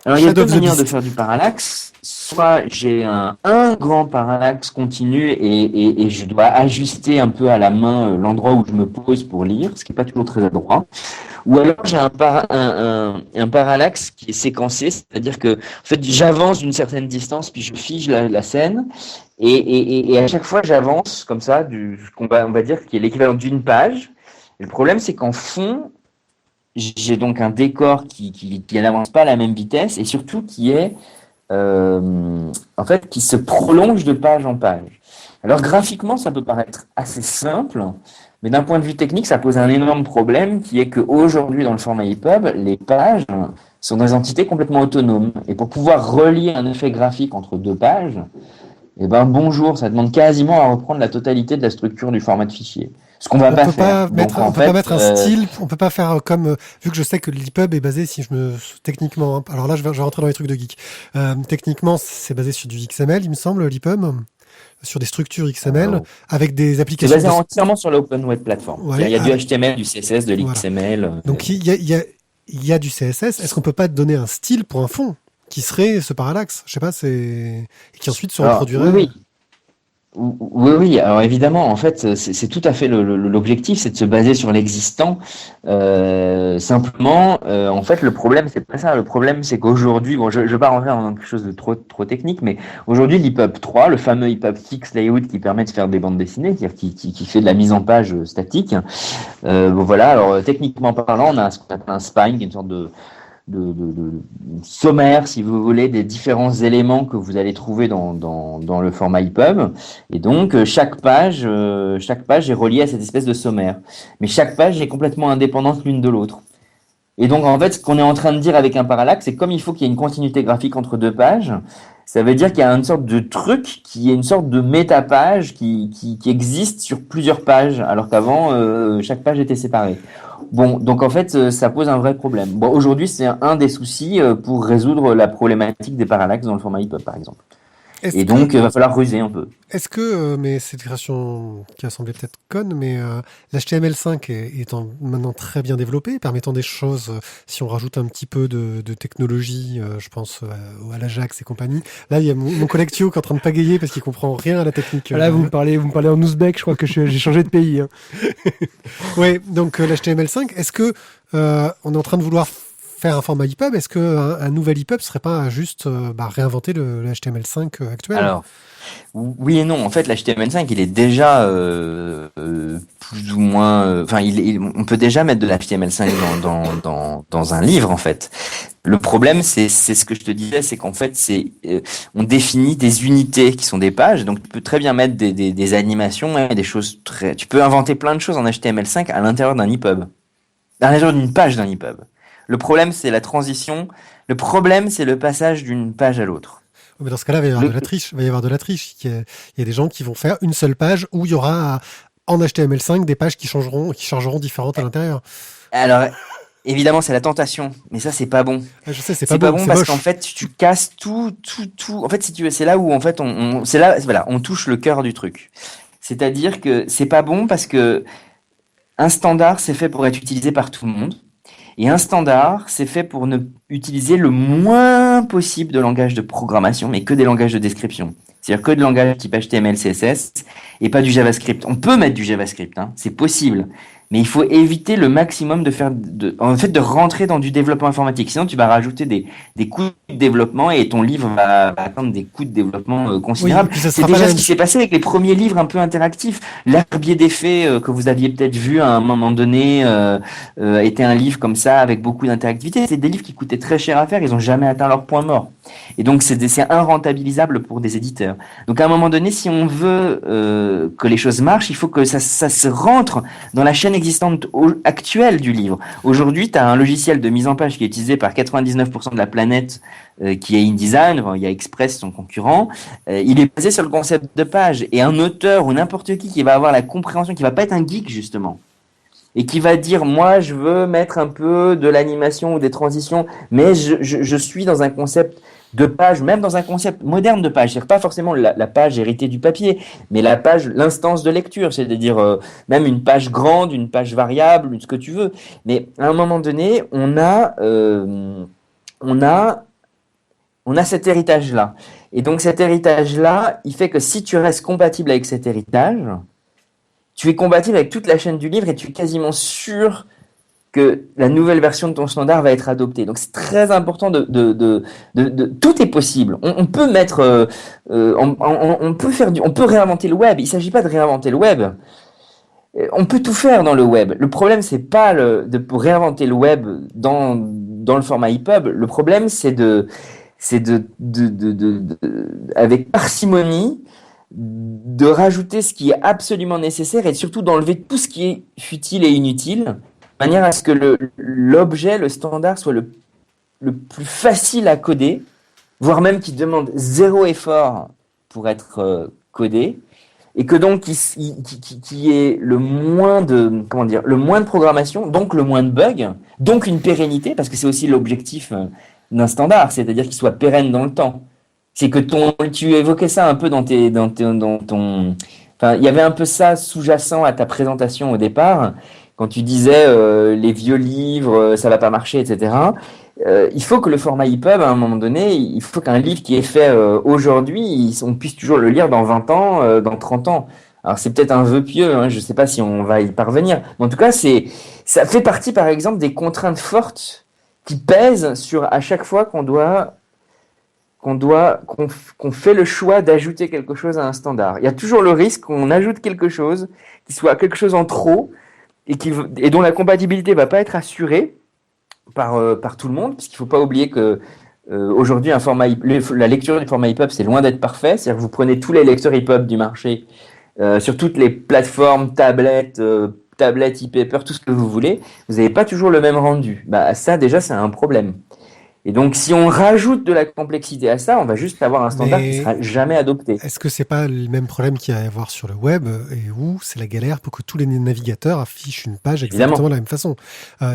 S3: Alors il y a deux manières de faire du parallaxe. Soit j'ai un grand parallaxe continu et je dois ajuster un peu à la main l'endroit où je me pose pour lire, ce qui n'est pas toujours très adroit. Ou alors j'ai un parallaxe qui est séquencé, c'est-à-dire que en fait j'avance d'une certaine distance puis je fige la scène et à chaque fois j'avance comme ça on va dire qui est l'équivalent d'une page. Et le problème c'est qu'en fond j'ai donc un décor qui n'avance pas à la même vitesse et surtout qui est en fait qui se prolonge de page en page. Alors graphiquement ça peut paraître assez simple. Mais d'un point de vue technique, ça pose un énorme problème qui est qu'aujourd'hui, dans le format EPUB, les pages sont des entités complètement autonomes. Et pour pouvoir relier un effet graphique entre deux pages, bonjour, ça demande quasiment à reprendre la totalité de la structure du format de fichier. Ce qu'on va pas faire.
S2: On peut pas mettre un style, on peut pas faire comme, vu que je sais que l'EPUB est basé, techniquement, alors là je vais rentrer dans les trucs de geek. Techniquement, c'est basé sur du XML, il me semble, l'EPUB. Sur des structures XML avec des applications.
S3: C'est basé entièrement sur l'Open Web Platform. Ouais, il y a du HTML, du CSS, de l'XML.
S2: Voilà. Donc il y a du CSS. Est-ce qu'on peut pas donner un style pour un fond qui serait ce parallaxe? Je sais pas, et qui ensuite se reproduirait.
S3: Oui. Alors évidemment, en fait, c'est tout à fait l'objectif, c'est de se baser sur l'existant. Simplement, en fait, le problème, c'est pas ça. Le problème, c'est qu'aujourd'hui, je vais pas rentrer dans quelque chose de trop technique, mais aujourd'hui, l'EPUB 3, le fameux EPUB Fix Layout qui permet de faire des bandes dessinées, qui fait de la mise en page statique. Voilà. Alors techniquement parlant, on a ce qu'on appelle un spine, qui est une sorte de sommaire, si vous voulez, des différents éléments que vous allez trouver dans le format EPUB. Et donc, chaque page est reliée à cette espèce de sommaire. Mais chaque page est complètement indépendante l'une de l'autre. Et donc, en fait, ce qu'on est en train de dire avec un parallaxe, c'est comme il faut qu'il y ait une continuité graphique entre deux pages, ça veut dire qu'il y a une sorte de truc qui est une sorte de métapage qui existe sur plusieurs pages, alors qu'avant, chaque page était séparée. Bon, donc en fait, ça pose un vrai problème. Bon, aujourd'hui, c'est un des soucis pour résoudre la problématique des parallaxes dans le format EPUB, par exemple. Et donc, il va falloir ruser un peu.
S2: Est-ce que, mais cette création qui a semblé peut-être conne, mais l'HTML5 étant maintenant très bien développé, permettant des choses, si on rajoute un petit peu de technologie, je pense à l'Ajax et compagnie. Là, il y a mon collègue Thio qui est en train de pagayer parce qu'il comprend rien à la technique.
S1: Là, vous me parlez en ouzbek, je crois que j'ai changé de pays. Hein.
S2: Oui, donc l'HTML5, est-ce que on est en train de vouloir faire un format EPUB, est-ce qu'un nouvel EPUB serait pas juste réinventer le HTML5 actuel?
S3: Alors, oui et non. En fait, l'HTML5, il est déjà plus ou moins... on peut déjà mettre de l'HTML5 dans un livre, en fait. Le problème, c'est ce que je te disais, c'est qu'en fait, on définit des unités qui sont des pages. Donc, tu peux très bien mettre des animations, hein, des choses tu peux inventer plein de choses en HTML5 à l'intérieur d'un EPUB, à l'intérieur d'une page d'un EPUB. Le problème, c'est la transition. Le problème, c'est le passage d'une page à l'autre.
S2: Mais dans ce cas-là, il va y avoir de la triche. Il va y avoir de la triche. Il y a des gens qui vont faire une seule page où il y aura en HTML5 des pages qui changeront différentes à l'intérieur.
S3: Alors, évidemment, c'est la tentation, mais ça, c'est pas bon.
S2: Je sais, c'est
S3: pas
S2: pas
S3: bon
S2: c'est
S3: parce
S2: moche.
S3: qu'en fait, tu casses tout. En fait, si tu veux, c'est là où en fait, c'est là, voilà, on touche le cœur du truc. C'est-à-dire que c'est pas bon parce que un standard, c'est fait pour être utilisé par tout le monde. Et un standard, c'est fait pour ne utiliser le moins possible de langage de programmation, mais que des langages de description. C'est-à-dire que de langage type HTML, CSS, et pas du JavaScript. On peut mettre du JavaScript, hein, c'est possible. Mais il faut éviter le maximum de rentrer dans du développement informatique. Sinon, tu vas rajouter des coûts de développement et ton livre va atteindre des coûts de développement considérables.
S2: Oui,
S3: c'est déjà ce qui s'est passé avec les premiers livres un peu interactifs. L'Herbier des Faits, que vous aviez peut-être vu à un moment donné, était un livre comme ça avec beaucoup d'interactivité. C'est des livres qui coûtaient très cher à faire. Ils n'ont jamais atteint leur point mort. Et donc, c'est irrentabilisable pour des éditeurs. Donc, à un moment donné, si on veut que les choses marchent, il faut que ça se rentre dans la chaîne existante actuelle du livre. Aujourd'hui, tu as un logiciel de mise en page qui est utilisé par 99% de la planète, qui est InDesign. Il y a Express, son concurrent. Il est basé sur le concept de page. Et un auteur ou n'importe qui va avoir la compréhension, qui va pas être un geek, justement, et qui va dire, moi, je veux mettre un peu de l'animation ou des transitions, mais je suis dans un concept de page, même dans un concept moderne de page. C'est-à-dire pas forcément la page héritée du papier, mais la page, l'instance de lecture, c'est-à-dire même une page grande, une page variable, ce que tu veux. Mais à un moment donné, on a cet héritage-là. Et donc cet héritage-là, il fait que si tu restes compatible avec cet héritage, tu es compatible avec toute la chaîne du livre et tu es quasiment sûr que la nouvelle version de ton standard va être adoptée. Donc c'est très important tout est possible. On peut mettre, on peut réinventer le web. Il s'agit pas de réinventer le web. On peut tout faire dans le web. Le problème c'est pas pour réinventer le web dans le format EPUB. Le problème c'est avec parcimonie, de rajouter ce qui est absolument nécessaire et surtout d'enlever tout ce qui est futile et inutile, de manière à ce que l'objet, le standard, soit le plus facile à coder, voire même qui demande zéro effort pour être codé, et que donc qui ait le moins de programmation, donc le moins de bugs, donc une pérennité, parce que c'est aussi l'objectif d'un standard, c'est-à-dire qu'il soit pérenne dans le temps. C'est que tu évoquais ça un peu dans ton, enfin, il y avait un peu ça sous-jacent à ta présentation au départ, quand tu disais les vieux livres, ça va pas marcher, etc. Il faut que le format EPUB, à un moment donné, il faut qu'un livre qui est fait aujourd'hui, on puisse toujours le lire dans 20 ans, dans 30 ans. Alors c'est peut-être un vœu pieux, hein, je sais pas si on va y parvenir. Mais en tout cas, ça fait partie, par exemple, des contraintes fortes qui pèsent sur à chaque fois qu'on fait le choix d'ajouter quelque chose à un standard. Il y a toujours le risque qu'on ajoute quelque chose qui soit quelque chose en trop et dont la compatibilité va pas être assurée par tout le monde, puisqu'il faut pas oublier que aujourd'hui la lecture du format EPUB c'est loin d'être parfait. C'est-à-dire que vous prenez tous les lecteurs EPUB du marché sur toutes les plateformes, tablettes, e-paper, tout ce que vous voulez, vous n'avez pas toujours le même rendu. Bah ça déjà c'est un problème. Et donc, si on rajoute de la complexité à ça, on va juste avoir un standard qui sera jamais adopté.
S2: Est-ce que c'est pas le même problème qu'il y a à avoir sur le web et où c'est la galère pour que tous les navigateurs affichent une page exactement de la même façon?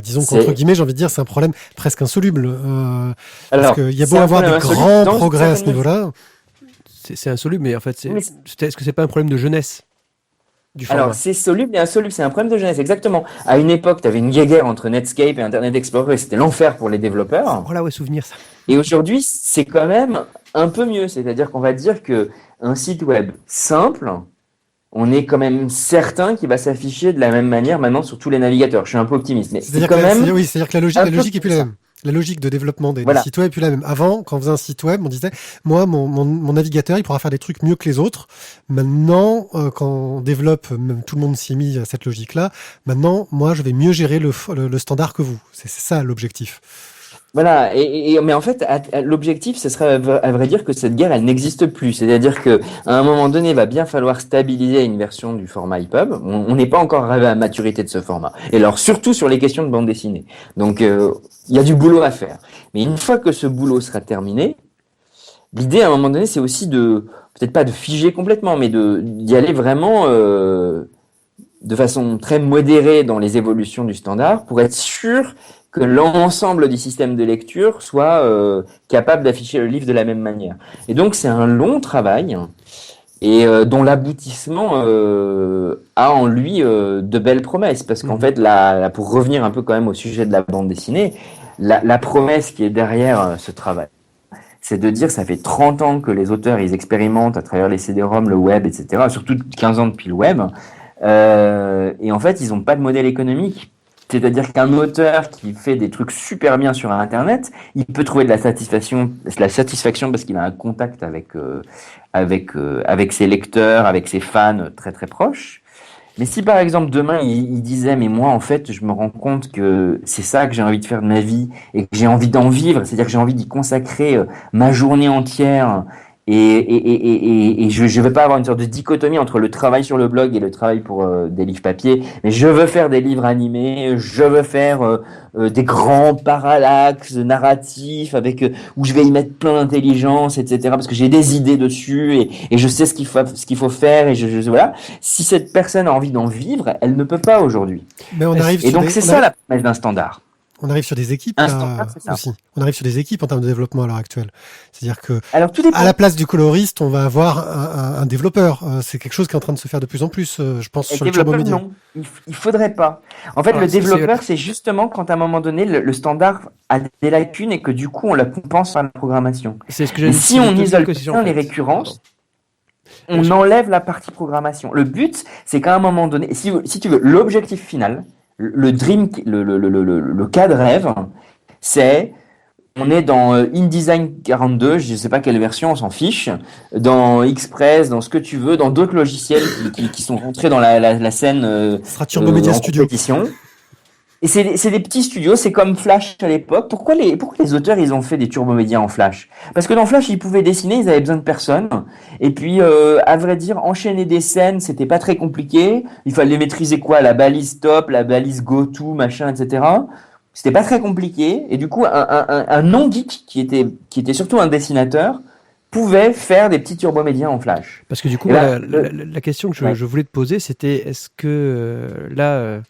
S2: Disons qu'entre guillemets, j'ai envie de dire, c'est un problème presque insoluble. Parce qu'il y a beau avoir des grands progrès à ce niveau-là.
S1: C'est insoluble, mais en fait, est-ce que c'est pas un problème de jeunesse?
S3: Alors, c'est soluble et insoluble, c'est un problème de jeunesse, exactement. À une époque, tu avais une guerre entre Netscape et Internet Explorer, c'était l'enfer pour les développeurs.
S1: Oh là, ouais, souvenir ça.
S3: Et aujourd'hui, c'est quand même un peu mieux, c'est-à-dire qu'on va dire que un site web simple, on est quand même certain qu'il va s'afficher de la même manière maintenant sur tous les navigateurs. Je suis un peu optimiste, mais c'est quand même...
S2: Oui, c'est-à-dire que la logique est plus la même. La logique de développement des sites web est plus la même. Avant, quand on faisait un site web, on disait, moi, mon navigateur, il pourra faire des trucs mieux que les autres. Maintenant, quand on développe, même tout le monde s'y est mis à cette logique-là. Maintenant, moi, je vais mieux gérer le standard que vous. C'est ça l'objectif.
S3: Voilà, mais en fait, l'objectif, ce serait à vrai dire que cette guerre, elle n'existe plus. C'est-à-dire que à un moment donné, il va bien falloir stabiliser une version du format EPUB. On n'est pas encore arrivé à la maturité de ce format. Et alors, surtout sur les questions de bande dessinée. Donc, il y a du boulot à faire. Mais une fois que ce boulot sera terminé, l'idée, à un moment donné, c'est aussi peut-être pas de figer complètement, mais d'y aller vraiment de façon très modérée dans les évolutions du standard pour être sûr que l'ensemble du système de lecture soit capable d'afficher le livre de la même manière. Et donc c'est un long travail et dont l'aboutissement a en lui de belles promesses. Parce qu'en fait, pour revenir un peu quand même au sujet de la bande dessinée, la promesse qui est derrière ce travail, c'est de dire ça fait 30 ans que les auteurs ils expérimentent à travers les CD-ROM, le web, etc. Surtout 15 ans depuis le web. Et en fait, ils n'ont pas de modèle économique. C'est-à-dire qu'un auteur qui fait des trucs super bien sur Internet, il peut trouver de la satisfaction parce qu'il a un contact avec ses lecteurs, avec ses fans très très proches. Mais si par exemple demain il disait mais moi en fait je me rends compte que c'est ça que j'ai envie de faire de ma vie et que j'ai envie d'en vivre, c'est-à-dire que j'ai envie d'y consacrer ma journée entière et je veux pas avoir une sorte de dichotomie entre le travail sur le blog et le travail pour des livres papier, mais je veux faire des livres animés, je veux faire des grands parallaxes narratifs avec où je vais y mettre plein d'intelligence, etc. Parce que j'ai des idées dessus et je sais ce qu'il faut faire et voilà. Si cette personne a envie d'en vivre, elle ne peut pas aujourd'hui.
S2: Mais on arrive
S3: et donc c'est ça la promesse d'un standard.
S2: On arrive sur des équipes aussi. On arrive sur des équipes en termes de développement à l'heure actuelle. C'est-à-dire que à la place du coloriste, on va avoir un développeur. C'est quelque chose qui est en train de se faire de plus en plus, je pense, sur le turbo média.
S3: Non, il faudrait pas. En fait, le développeur, c'est justement quand à un moment donné, le standard a des lacunes et que du coup, on la compense par la programmation.
S1: C'est ce que
S3: et si on isole bien les récurrences, on enlève la partie programmation. Le but, c'est qu'à un moment donné, si tu veux, l'objectif final, le cas de rêve, c'est on est dans InDesign 42, je ne sais pas quelle version, on s'en fiche, dans Express, dans ce que tu veux, dans d'autres logiciels qui sont rentrés dans la scène
S2: Turbo Media Studio.
S3: Compétition. Et c'est des petits studios, c'est comme Flash à l'époque. Pourquoi les auteurs ils ont fait des turbomédias en Flash? Parce que dans Flash ils pouvaient dessiner, ils avaient besoin de personne. Et puis à vrai dire, enchaîner des scènes, c'était pas très compliqué. Il fallait maîtriser quoi? La balise stop, la balise go to, machin, etc. C'était pas très compliqué. Et du coup, un non-geek qui était surtout un dessinateur pouvait faire des petits turbomédias en Flash.
S1: Parce que du coup, la question que je voulais te poser, c'était est-ce que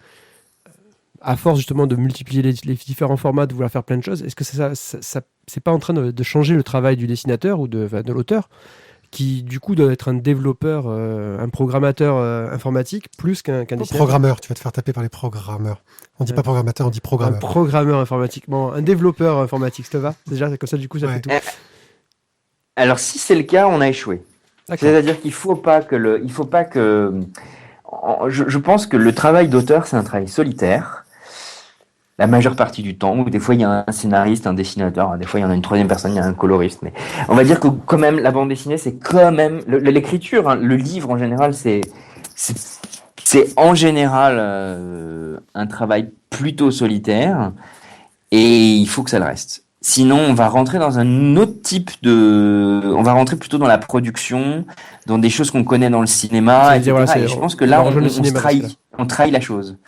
S1: à force justement de multiplier les différents formats, de vouloir faire plein de choses, est-ce que ça c'est pas en train de changer le travail du dessinateur ou de l'auteur, qui du coup doit être un développeur, un programmateur informatique plus qu'un dessinateur?
S2: Programmeur, tu vas te faire taper par les programmeurs. On dit pas programmateur, on dit programmeur.
S1: Un programmeur informatique, bon, un développeur informatique, ça te va? Déjà, comme ça, du coup, ça fait tout.
S3: Alors, si c'est le cas, on a échoué. D'accord. C'est-à-dire qu'il faut pas que je pense que le travail d'auteur, c'est un travail solitaire. La majeure partie du temps, où des fois il y a un scénariste, un dessinateur, des fois il y en a une troisième personne, il y a un coloriste, mais on va dire que quand même la bande dessinée c'est quand même l'écriture, hein, le livre en général c'est en général un travail plutôt solitaire et il faut que ça le reste. Sinon, on va rentrer dans un autre type on va rentrer plutôt dans la production, dans des choses qu'on connaît dans le cinéma, etc. Voilà, et je pense que là, on trahit la chose.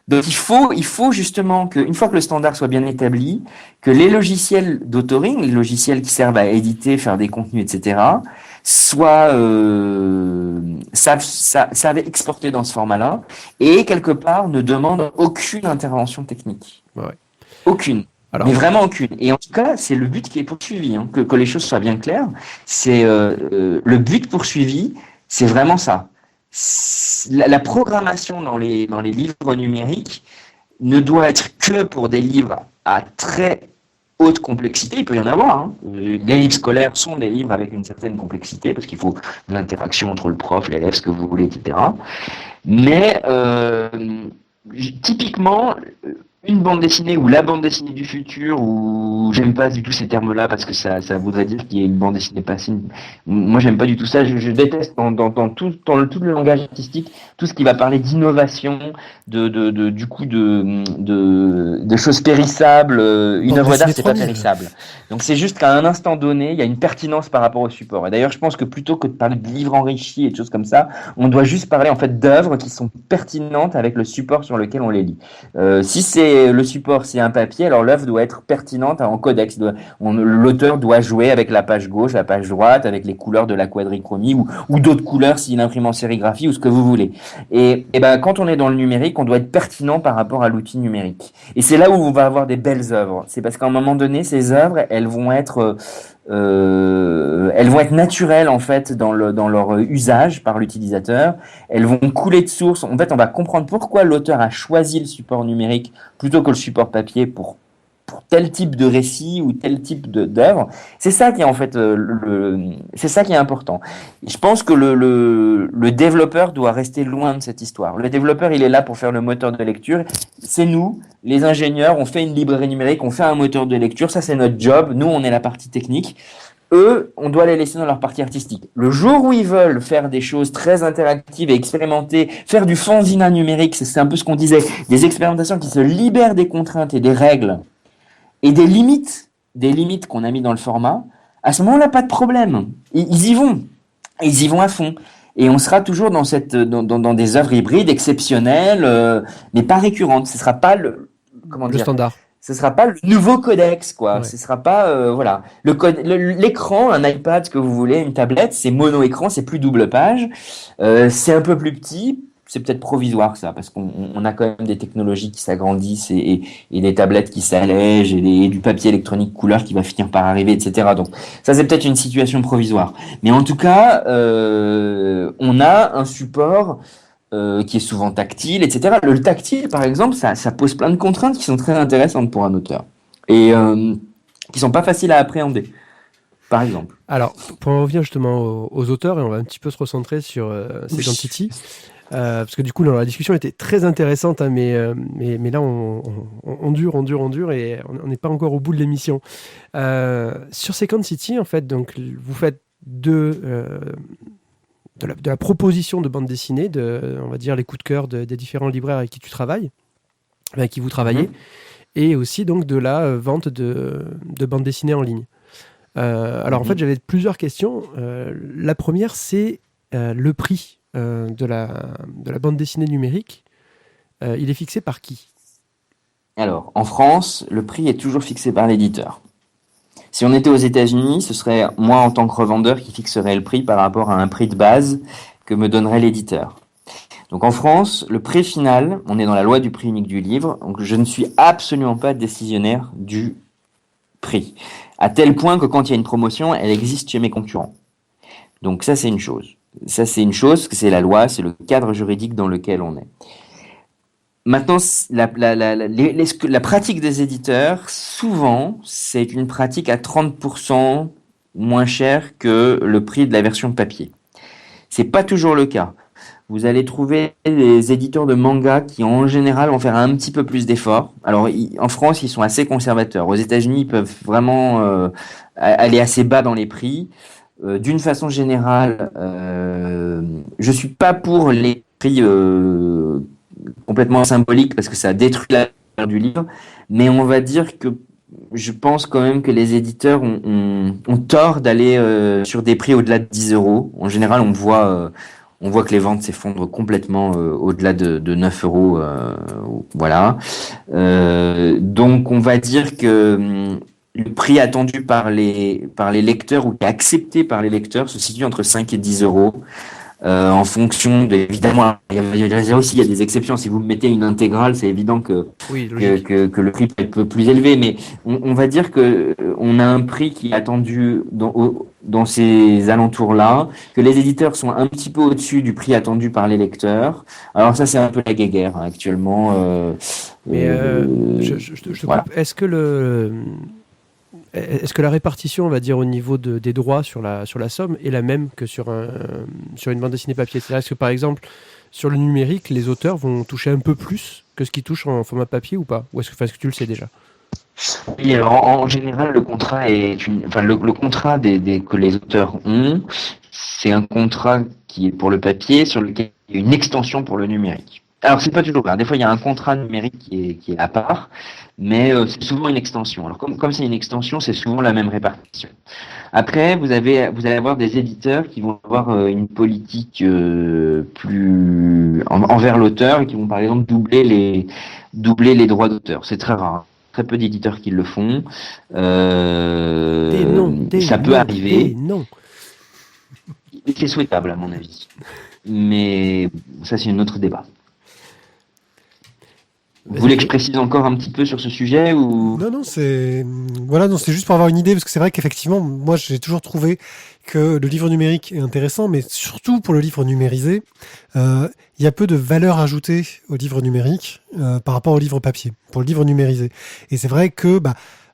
S3: Donc, il faut justement une fois que le standard soit bien établi, que les logiciels d'autoring, les logiciels qui servent à éditer, faire des contenus, etc., savent exporter dans ce format-là et quelque part ne demandent aucune intervention technique.
S1: Ouais.
S3: Aucune. Alors, mais vraiment aucune. Et en tout cas, c'est le but qui est poursuivi, hein, que les choses soient bien claires. C'est le but poursuivi, c'est vraiment ça. La programmation dans les livres numériques ne doit être que pour des livres à très haute complexité. Il peut y en avoir. Hein. Les livres scolaires sont des livres avec une certaine complexité parce qu'il faut de l'interaction entre le prof, l'élève, ce que vous voulez, etc. Mais typiquement, une bande dessinée ou la bande dessinée du futur, ou j'aime pas du tout ces termes-là parce que ça voudrait dire qu'il y a une bande dessinée passée. Moi, j'aime pas du tout ça. Je déteste tout le langage artistique, tout ce qui va parler d'innovation, de choses périssables. Une
S2: Bande
S3: œuvre d'art,
S2: dessinée
S3: c'est pas
S2: 3000.
S3: périssable. Donc c'est juste qu'à un instant donné, il y a une pertinence par rapport au support. Et d'ailleurs, je pense que plutôt que de parler de livres enrichis et de choses comme ça, on doit juste parler en fait d'œuvres qui sont pertinentes avec le support sur lequel on les lit. Si c'est le support, c'est un papier, alors l'œuvre doit être pertinente en codex. L'auteur doit jouer avec la page gauche, la page droite, avec les couleurs de la quadrichromie ou d'autres couleurs s'il imprime en sérigraphie ou ce que vous voulez. Et ben quand on est dans le numérique, on doit être pertinent par rapport à l'outil numérique. Et c'est là où on va avoir des belles œuvres. C'est parce qu'à un moment donné, ces œuvres, elles vont être naturelles en fait dans leur usage par l'utilisateur. Elles vont couler de source. En fait, on va comprendre pourquoi l'auteur a choisi le support numérique plutôt que le support papier pour tel type de récit ou tel type d'œuvre. C'est ça qui est en fait c'est ça qui est important. Et je pense que le développeur doit rester loin de cette histoire. Le développeur, il est là pour faire le moteur de lecture. C'est nous, les ingénieurs, on fait une librairie numérique, on fait un moteur de lecture. Ça, c'est notre job. Nous, on est la partie technique. Eux, on doit les laisser dans leur partie artistique. Le jour où ils veulent faire des choses très interactives et expérimenter, faire du fanzina numérique, c'est un peu ce qu'on disait, des expérimentations qui se libèrent des contraintes et des règles et des limites qu'on a mis dans le format, à ce moment-là, pas de problème. Ils y vont. Ils y vont à fond. Et on sera toujours dans des œuvres hybrides exceptionnelles, mais pas récurrentes. Ce sera pas le
S1: standard.
S3: Ce sera pas le nouveau codex, quoi.
S1: Ouais.
S3: Ce sera pas, voilà. L'écran, un iPad, ce que vous voulez, une tablette, c'est mono-écran, c'est plus double page. C'est un peu plus petit. C'est peut-être provisoire, ça, parce qu'on a quand même des technologies qui s'agrandissent et des tablettes qui s'allègent et du papier électronique couleur qui va finir par arriver, etc. Donc, ça, c'est peut-être une situation provisoire. Mais en tout cas, on a un support qui est souvent tactile, etc. Le tactile, par exemple, ça pose plein de contraintes qui sont très intéressantes pour un auteur et qui sont pas faciles à appréhender, par exemple.
S1: Alors, pour en revenir justement aux auteurs, et on va un petit peu se recentrer sur Second City, parce que du coup, la discussion était très intéressante, hein, mais là, on dure, et on n'est pas encore au bout de l'émission. Sur Second City, en fait, donc, vous faites de la proposition de bande dessinée, on va dire les coups de cœur des différents libraires avec qui tu travailles, avec qui vous travaillez, et aussi donc de la vente de bande dessinée en ligne. Alors en fait, j'avais plusieurs questions. La première, c'est le prix de la bande dessinée numérique. Il est fixé par qui ?
S3: Alors, en France, le prix est toujours fixé par l'éditeur. Si on était aux États-Unis, ce serait moi en tant que revendeur qui fixerais le prix par rapport à un prix de base que me donnerait l'éditeur. Donc en France, le prix final, on est dans la loi du prix unique du livre, donc je ne suis absolument pas décisionnaire du prix. À tel point que quand il y a une promotion, elle existe chez mes concurrents. Donc ça, c'est une chose. Ça, c'est une chose, c'est la loi, c'est le cadre juridique dans lequel on est. Maintenant, la pratique des éditeurs, souvent, c'est une pratique à 30% moins cher que le prix de la version papier. C'est pas toujours le cas. Vous allez trouver des éditeurs de manga qui, en général, vont faire un petit peu plus d'efforts. Alors, en France, ils sont assez conservateurs. Aux États-Unis, ils peuvent vraiment aller assez bas dans les prix. D'une façon générale, je suis pas pour les prix complètement symboliques parce que ça détruit la valeur du livre, mais on va dire que je pense quand même que les éditeurs ont tort d'aller sur des prix au-delà de 10 euros. En général, on voit que les ventes s'effondrent complètement au-delà de 9 euros. Voilà. Donc, on va dire que le prix attendu par les lecteurs ou qui est accepté par les lecteurs se situe entre 5 et 10 euros. En fonction évidemment, il y a des exceptions. Si vous mettez une intégrale, c'est évident que le prix peut être un peu plus élevé, mais on va dire que on a un prix qui est attendu dans ces alentours-là, que les éditeurs sont un petit peu au-dessus du prix attendu par les lecteurs. Alors ça, c'est un peu la guéguerre actuellement.
S1: Mais je
S3: voilà.
S1: coupe. Est-ce que la répartition, on va dire, au niveau des droits sur la somme est la même que sur une bande dessinée papier ? C'est-à-dire que, par exemple, sur le numérique, les auteurs vont toucher un peu plus que ce qui touche en format papier ou pas? Ou est-ce que tu le sais déjà?
S3: Oui, alors en général, le contrat le contrat que les auteurs ont, c'est un contrat qui est pour le papier sur lequel il y a une extension pour le numérique. Alors c'est pas toujours vrai. Des fois, il y a un contrat numérique qui est à part, mais c'est souvent une extension. Alors comme c'est une extension, c'est souvent la même répartition. Après, vous allez avoir des éditeurs qui vont avoir une politique plus envers l'auteur et qui vont par exemple doubler les droits d'auteur. C'est très rare. Très peu d'éditeurs qui le font. Ça peut arriver.
S1: Non.
S3: C'est souhaitable à mon avis. Mais ça, c'est un autre débat. Vous voulez que je précise encore un petit peu sur ce sujet ou...
S2: Non, c'est juste pour avoir une idée, parce que c'est vrai qu'effectivement, moi, j'ai toujours trouvé que le livre numérique est intéressant, mais surtout pour le livre numérisé, il y a peu de valeur ajoutée au livre numérique par rapport au livre papier, pour le livre numérisé. Et c'est vrai que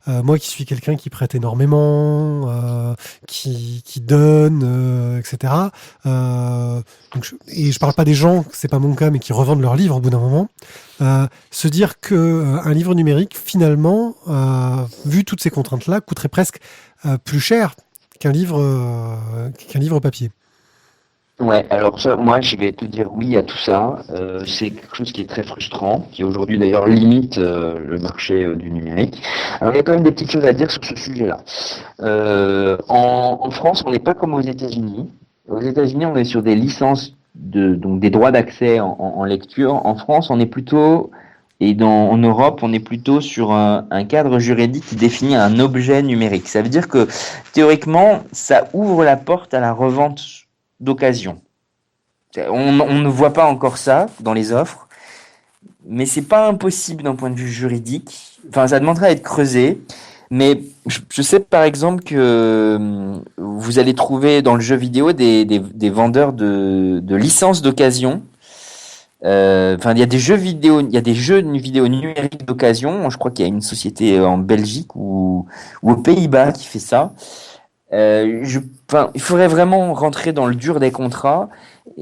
S2: moi qui suis quelqu'un qui prête énormément, qui donne, etc. Et je parle pas des gens, c'est pas mon cas, mais qui revendent leurs livres au bout d'un moment. Se dire que un livre numérique, finalement, vu toutes ces contraintes-là, coûterait presque plus cher qu'un livre papier.
S3: Ouais, alors ça, moi, je vais te dire oui à tout ça. C'est quelque chose qui est très frustrant, qui aujourd'hui d'ailleurs limite le marché du numérique. Alors il y a quand même des petites choses à dire sur ce sujet-là. En France, on n'est pas comme aux États-Unis. Aux États-Unis, on est sur des licences donc des droits d'accès en lecture. En France, on est plutôt en Europe, on est plutôt sur un cadre juridique qui définit un objet numérique. Ça veut dire que théoriquement, ça ouvre la porte à la revente d'occasion. On ne voit pas encore ça dans les offres, mais c'est pas impossible d'un point de vue juridique. Enfin, ça demanderait à être creusé. Mais je sais par exemple que vous allez trouver dans le jeu vidéo des vendeurs de licences d'occasion. Enfin, il y a des jeux vidéo numériques d'occasion. Je crois qu'il y a une société en Belgique ou aux Pays-Bas qui fait ça. Il faudrait vraiment rentrer dans le dur des contrats,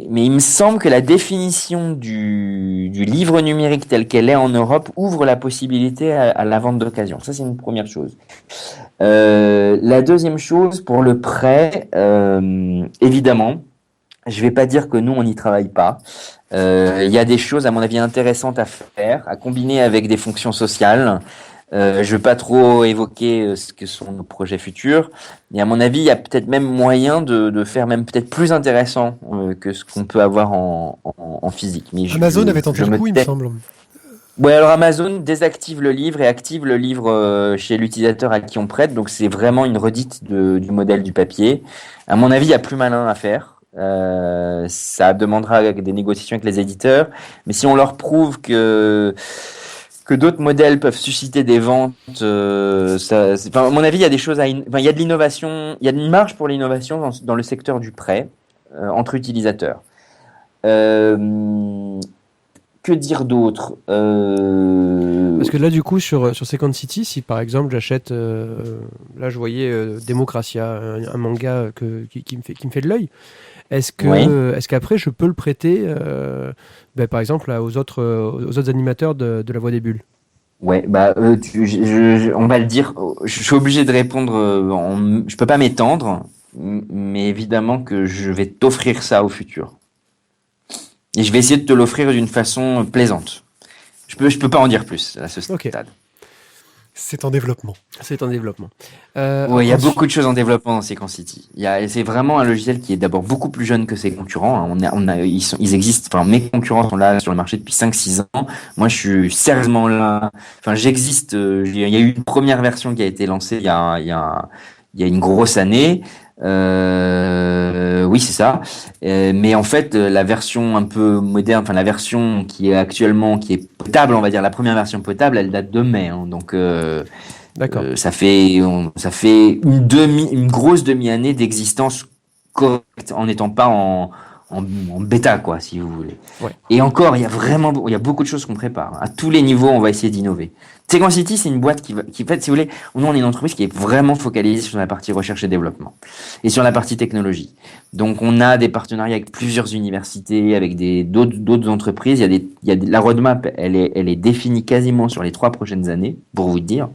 S3: mais il me semble que la définition du livre numérique tel qu'elle est en Europe ouvre la possibilité à la vente d'occasion. Ça, c'est une première chose. La deuxième chose, pour le prêt, évidemment, je vais pas dire que nous, on n'y travaille pas. Il y a des choses, à mon avis, intéressantes à faire, à combiner avec des fonctions sociales. Je veux pas trop évoquer ce que sont nos projets futurs, mais à mon avis, il y a peut-être même moyen de faire même peut-être plus intéressant que ce qu'on peut avoir en physique. Mais
S2: Amazon avait tenté le coup, il me semble.
S3: Ouais, alors Amazon désactive le livre et active le livre chez l'utilisateur à qui on prête, donc c'est vraiment une redite du modèle du papier. À mon avis, il y a plus malin à faire. Ça demandera des négociations avec les éditeurs, mais si on leur prouve que d'autres modèles peuvent susciter des ventes, à mon avis, il y a des choses il y a de l'innovation, il y a une marge pour l'innovation dans le secteur du prêt entre utilisateurs. Que dire d'autre
S1: Parce que là, du coup, sur Second City, si par exemple j'achète, là je voyais Democracia, un manga qui me fait de l'œil. Est-ce qu'après je peux le prêter, par exemple, aux autres animateurs de La Voix des Bulles?
S3: Ouais, on va le dire. Je suis obligé de répondre. Je peux pas m'étendre, mais évidemment que je vais t'offrir ça au futur. Et je vais essayer de te l'offrir d'une façon plaisante. Je peux pas en dire plus à ce stade.
S2: Okay. C'est en développement.
S3: Oui, il y a beaucoup de choses en développement dans Second City. C'est vraiment un logiciel qui est d'abord beaucoup plus jeune que ses concurrents. Ils existent. Enfin, mes concurrents sont là sur le marché depuis 5-6 ans. Moi, je suis sérieusement là. Enfin, j'existe. Il y a eu une première version qui a été lancée il y a une grosse année. Oui, c'est ça. Mais en fait, la version un peu moderne, enfin la version qui est potable, on va dire, la première version potable, elle date de mai. Donc,
S1: d'accord.
S3: Ça fait une grosse demi-année d'existence correcte, en n'étant pas en en bêta, quoi, si vous voulez.
S1: Ouais.
S3: Et encore, il y a beaucoup de choses qu'on prépare. À tous les niveaux, on va essayer d'innover. Sequencity, c'est une boîte qui fait, si vous voulez, nous, on est une entreprise qui est vraiment focalisée sur la partie recherche et développement et sur la partie technologie. Donc, on a des partenariats avec plusieurs universités, avec d'autres entreprises. La roadmap, elle est définie quasiment sur les 3 prochaines années, pour vous dire.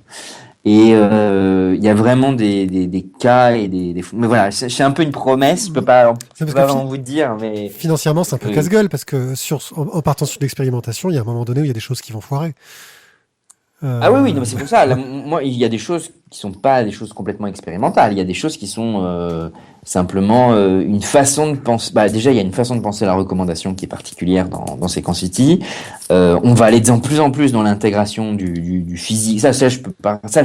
S3: Et il y a vraiment des cas et mais voilà, c'est un peu une promesse, je peux pas vraiment vous dire, mais
S2: financièrement c'est un peu casse-gueule parce que en partant sur l'expérimentation, il y a un moment donné où il y a des choses qui vont foirer.
S3: Ah oui, non, mais c'est pour ça. Là, moi, il y a des choses qui sont pas des choses complètement expérimentales. Il y a des choses qui sont simplement une façon de penser. Bah, déjà, il y a une façon de penser la recommandation qui est particulière dans Sequencity. On va aller de plus en plus dans l'intégration du physique. Ça, je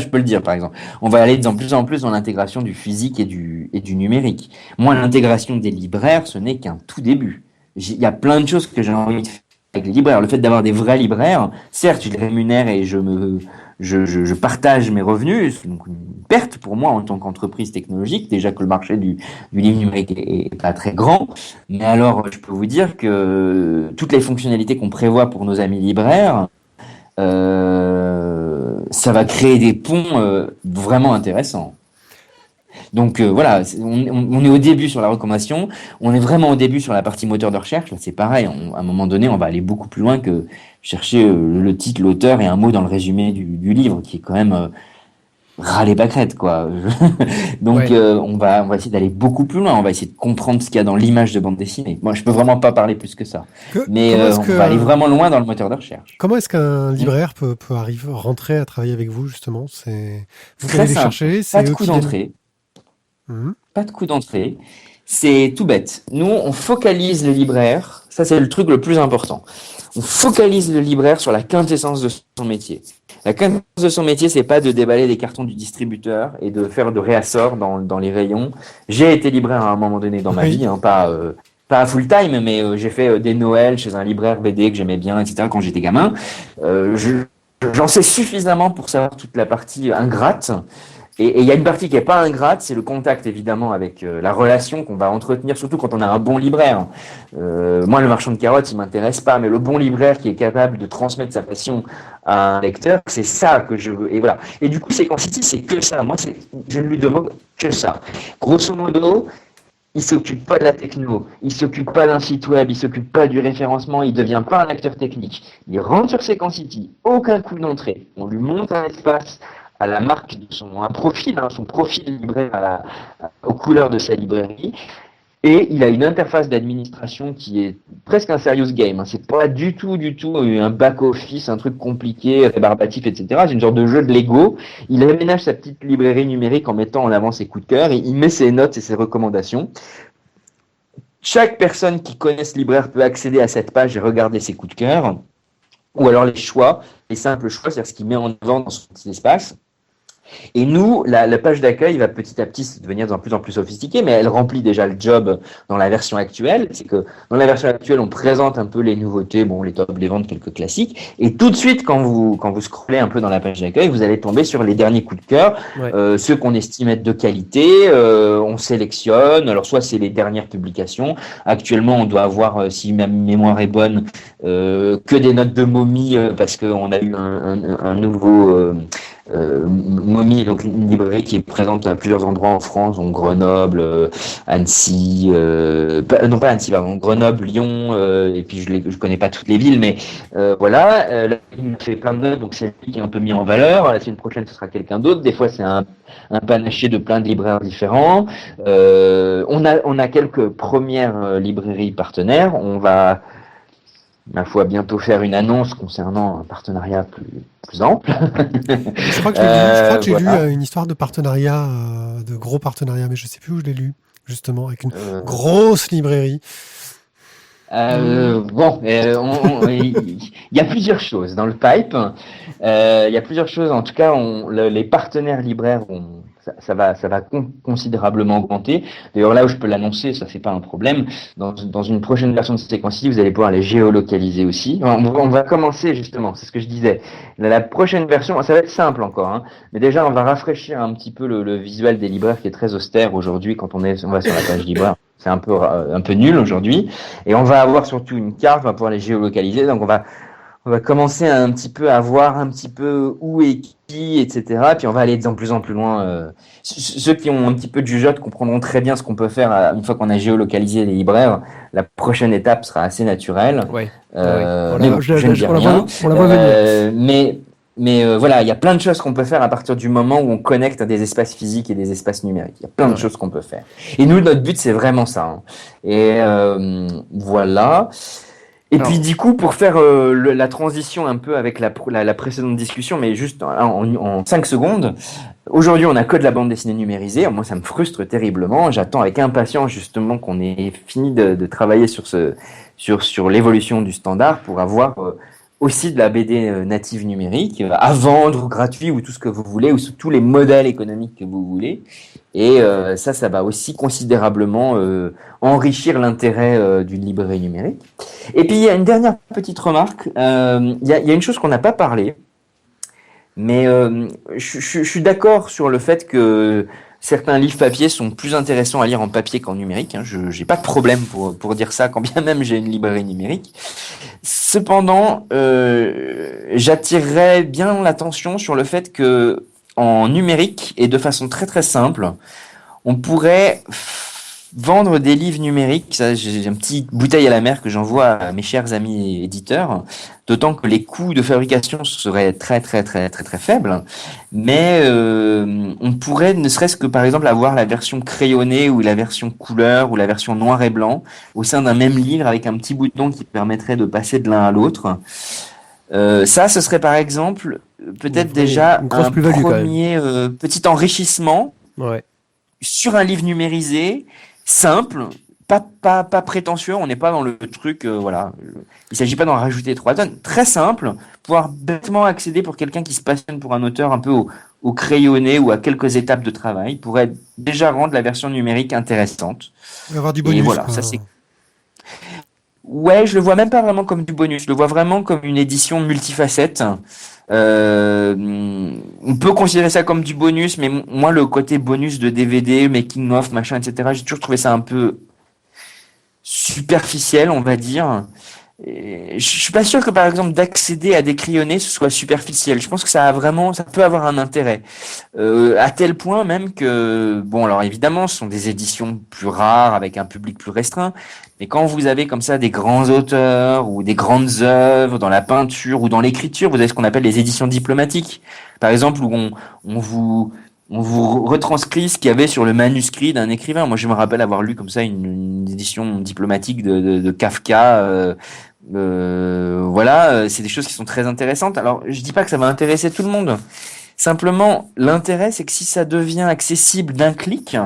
S3: peux le dire, par exemple. On va aller de plus en plus dans l'intégration du physique et du numérique. Moi, l'intégration des libraires, ce n'est qu'un tout début. Il y a plein de choses que j'ai envie de faire avec les libraires. Le fait d'avoir des vrais libraires, certes, je les rémunère et je partage mes revenus, c'est donc une perte pour moi en tant qu'entreprise technologique, déjà que le marché du livre numérique est pas très grand, mais alors je peux vous dire que toutes les fonctionnalités qu'on prévoit pour nos amis libraires, ça va créer des ponts vraiment intéressants. Donc voilà, on est au début sur la recommandation, on est vraiment au début sur la partie moteur de recherche. Là, c'est pareil, à un moment donné, on va aller beaucoup plus loin que chercher le titre, l'auteur et un mot dans le résumé du livre, qui est quand même ras les pâquerettes, quoi. Donc ouais. On va essayer d'aller beaucoup plus loin, on va essayer de comprendre ce qu'il y a dans l'image de bande dessinée. Moi, je peux vraiment pas parler plus que ça, mais on va aller vraiment loin dans le moteur de recherche.
S2: Comment est-ce qu'un libraire peut rentrer à travailler avec vous, justement? Vous allez les chercher,
S3: pas de coup d'entrée. Pas de coup d'entrée, c'est tout bête. Nous, on focalise le libraire, ça c'est le truc le plus important. On focalise le libraire sur la quintessence de son métier. La quintessence de son métier, c'est pas de déballer des cartons du distributeur et de faire de réassort dans les rayons. J'ai été libraire à un moment donné dans ma vie, hein, pas à full time, mais j'ai fait des Noëls chez un libraire BD que j'aimais bien, etc. quand j'étais gamin. J'en sais suffisamment pour savoir toute la partie ingrate. Et il y a une partie qui est pas ingrate, c'est le contact évidemment avec la relation qu'on va entretenir, surtout quand on a un bon libraire. Moi, le marchand de carottes, il m'intéresse pas, mais le bon libraire qui est capable de transmettre sa passion à un lecteur, c'est ça que je veux. Et voilà. Et du coup, Sequencity, c'est que ça. Moi, je ne lui demande que ça. Grosso modo, il s'occupe pas de la techno, il s'occupe pas d'un site web, il s'occupe pas du référencement, il devient pas un acteur technique. Il rentre sur Sequencity, aucun coup d'entrée. On lui monte un espace à la marque de son profil libraire aux couleurs de sa librairie, et il a une interface d'administration qui est presque un serious game. Hein. C'est pas du tout un back office, un truc compliqué, rébarbatif, etc. C'est une sorte de jeu de Lego. Il aménage sa petite librairie numérique en mettant en avant ses coups de cœur et il met ses notes et ses recommandations. Chaque personne qui connaît ce libraire peut accéder à cette page et regarder ses coups de cœur, ou alors les simples choix, c'est-à-dire ce qu'il met en avant dans son petit espace. Et nous, la page d'accueil va petit à petit devenir de plus en plus sophistiquée, mais elle remplit déjà le job dans la version actuelle. C'est que dans la version actuelle, on présente un peu les nouveautés, les tops, les ventes, quelques classiques. Et tout de suite, quand vous scrollez un peu dans la page d'accueil, vous allez tomber sur les derniers coups de cœur, ceux qu'on estime être de qualité. On sélectionne. Alors soit c'est les dernières publications. Actuellement, on doit avoir, si ma mémoire est bonne, que des notes de momie parce qu'on a eu un nouveau Momie, donc une librairie qui est présente à plusieurs endroits en France, donc Grenoble, Annecy, pas Annecy, pardon, Grenoble, Lyon, et puis je connais pas toutes les villes, mais voilà, là, il fait plein de notes, donc c'est lui qui est un peu mis en valeur. La semaine prochaine, ce sera quelqu'un d'autre. Des fois, c'est un panaché de plein de libraires différents. On a quelques premières librairies partenaires. On va, ma foi, bientôt faire une annonce concernant un partenariat plus ample.
S2: Je crois que j'ai lu une histoire de partenariat, de gros partenariat, mais je sais plus où je l'ai lu, justement, avec une grosse librairie.
S3: Il y a plusieurs choses dans le pipe. Il y a plusieurs choses. En tout cas, les partenaires libraires ça va considérablement augmenter. D'ailleurs, là où je peux l'annoncer, ça fait pas un problème. Dans une prochaine version de Sequencity, vous allez pouvoir les géolocaliser aussi. On va commencer justement, c'est ce que je disais. La prochaine version, ça va être simple encore, hein, mais déjà, on va rafraîchir un petit peu le visuel des libraires qui est très austère aujourd'hui quand on va sur la page libraire. C'est un peu nul aujourd'hui. Et on va avoir surtout une carte, on va pouvoir les géolocaliser. Donc, on va commencer un petit peu à voir un petit peu où est qui, etc. Puis on va aller de plus en plus loin. Ceux qui ont un petit peu de jugeote comprendront très bien ce qu'on peut faire une fois qu'on a géolocalisé les libraires. La prochaine étape sera assez naturelle.
S1: Ouais.
S3: Mais bon, je ne dis rien.
S1: On la voit venir.
S3: Mais voilà, il y a plein de choses qu'on peut faire à partir du moment où on connecte à des espaces physiques et des espaces numériques. Il y a plein de choses qu'on peut faire. Et nous, notre but, c'est vraiment ça. Hein. Et voilà. Et puis du coup, pour faire la transition un peu avec la précédente discussion, mais juste en 5 secondes, aujourd'hui on n'a que de la bande dessinée numérisée. Moi, ça me frustre terriblement. J'attends avec impatience justement qu'on ait fini de travailler sur l'évolution du standard pour avoir aussi de la BD native numérique à vendre, gratuit ou tout ce que vous voulez, ou sous tous les modèles économiques que vous voulez. Et ça va aussi considérablement enrichir l'intérêt d'une librairie numérique. Et puis il y a une dernière petite remarque. Il y a une chose qu'on n'a pas parlé, mais je suis d'accord sur le fait que certains livres papier sont plus intéressants à lire en papier qu'en numérique. Hein. Je n'ai pas de problème pour dire ça, quand bien même j'ai une librairie numérique. Cependant, j'attirerais bien l'attention sur le fait que en numérique et de façon très très simple, on pourrait vendre des livres numériques. Ça, j'ai une petite bouteille à la mer que j'envoie à mes chers amis éditeurs, d'autant que les coûts de fabrication seraient très très très très très faibles. Mais on pourrait, ne serait-ce que par exemple avoir la version crayonnée ou la version couleur ou la version noir et blanc au sein d'un même livre avec un petit bouton qui permettrait de passer de l'un à l'autre. Ça, ce serait par exemple peut-être déjà un premier petit enrichissement sur un livre numérisé, simple, pas prétentieux. On n'est pas dans le truc, voilà. Il s'agit pas d'en rajouter 3 tonnes. Très simple, pouvoir bêtement accéder pour quelqu'un qui se passionne pour un auteur un peu au crayonné ou à quelques étapes de travail, pourrait déjà rendre la version numérique intéressante.
S2: Il va y avoir du bonus.
S3: Et voilà, ça c'est. Ouais, je le vois même pas vraiment comme du bonus. Je le vois vraiment comme une édition multifacette. On peut considérer ça comme du bonus, mais moi, le côté bonus de DVD, making of, machin, etc., j'ai toujours trouvé ça un peu superficiel, on va dire. Et je suis pas sûr que, par exemple, d'accéder à des crayonnés, ce soit superficiel. Je pense que ça peut avoir un intérêt. À tel point même que, bon, alors évidemment, ce sont des éditions plus rares, avec un public plus restreint. Mais quand vous avez comme ça des grands auteurs ou des grandes œuvres dans la peinture ou dans l'écriture, vous avez ce qu'on appelle les éditions diplomatiques. Par exemple, où on vous retranscrit ce qu'il y avait sur le manuscrit d'un écrivain. Moi, je me rappelle avoir lu comme ça une édition diplomatique de Kafka. Voilà, c'est des choses qui sont très intéressantes. Alors, je dis pas que ça va intéresser tout le monde. Simplement, l'intérêt, c'est que si ça devient accessible d'un clic,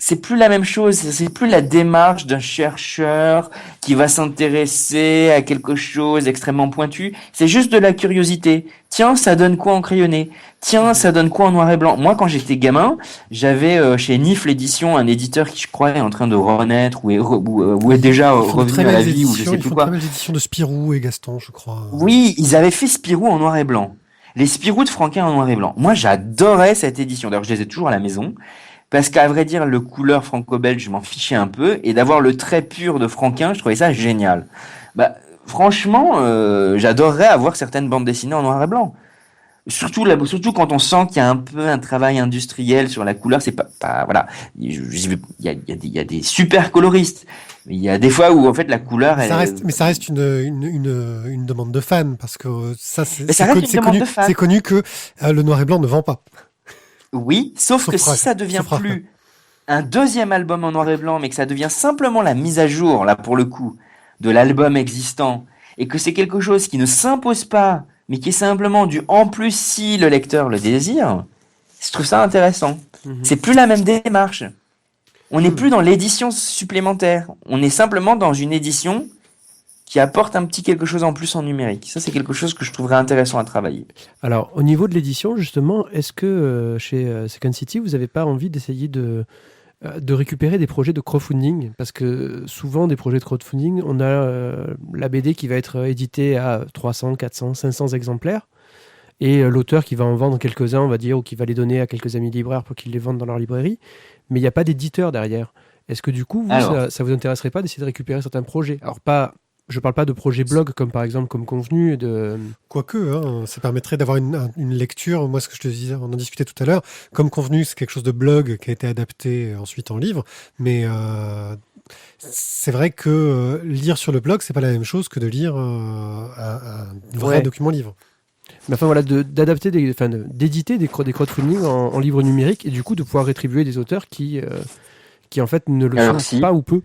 S3: c'est plus la même chose, c'est plus la démarche d'un chercheur qui va s'intéresser à quelque chose d'extrêmement pointu. C'est juste de la curiosité. Tiens, ça donne quoi en crayonné? Tiens, ça donne quoi en noir et blanc? Moi, quand j'étais gamin, j'avais chez Nif l'édition, un éditeur qui, je crois, est en train de renaître ou est déjà revenu à la vie ou je sais plus quoi.
S2: Ils font l'édition de Spirou et Gaston, je crois.
S3: Oui, ils avaient fait Spirou en noir et blanc. Les Spirou de Franquin en noir et blanc. Moi, j'adorais cette édition. D'ailleurs, je les ai toujours à la maison. Parce qu'à vrai dire, le couleur franco-belge, je m'en fichais un peu, et d'avoir le trait pur de Franquin, je trouvais ça génial. Bah, franchement, j'adorerais avoir certaines bandes dessinées en noir et blanc. Surtout quand on sent qu'il y a un peu un travail industriel sur la couleur, c'est pas voilà. Il y a des super coloristes. Mais il y a des fois où en fait la couleur,
S2: mais ça reste une demande de fan parce que c'est connu que le noir et blanc ne vend pas.
S3: Oui, sauf que si ça devient plus un deuxième album en noir et blanc, mais que ça devient simplement la mise à jour, là pour le coup, de l'album existant, et que c'est quelque chose qui ne s'impose pas, mais qui est simplement du en plus si le lecteur le désire, je trouve ça intéressant. C'est plus la même démarche. On n'est plus dans l'édition supplémentaire. On est simplement dans une édition qui apporte un petit quelque chose en plus en numérique. Ça, c'est quelque chose que je trouverais intéressant à travailler.
S1: Alors, au niveau de l'édition, justement, est-ce que chez Second City, vous n'avez pas envie d'essayer de récupérer des projets de crowdfunding? Parce que souvent, des projets de crowdfunding, on a la BD qui va être éditée à 300, 400, 500 exemplaires, et l'auteur qui va en vendre quelques-uns, on va dire, ou qui va les donner à quelques amis libraires pour qu'ils les vendent dans leur librairie, mais il n'y a pas d'éditeur derrière. Est-ce que du coup, ça vous intéresserait pas d'essayer de récupérer certains projets? Alors, je parle pas de projets blog, comme par exemple, comme convenu.
S2: Quoique, hein, ça permettrait d'avoir une lecture. Moi, ce que je te disais, on en discutait tout à l'heure. Comme convenu, c'est quelque chose de blog qui a été adapté ensuite en livre. Mais c'est vrai que lire sur le blog, c'est pas la même chose que de lire un vrai document livre.
S1: Mais enfin voilà, d'éditer des crowdfunding en livre numérique et du coup de pouvoir rétribuer des auteurs qui en fait ne le font pas ou peu.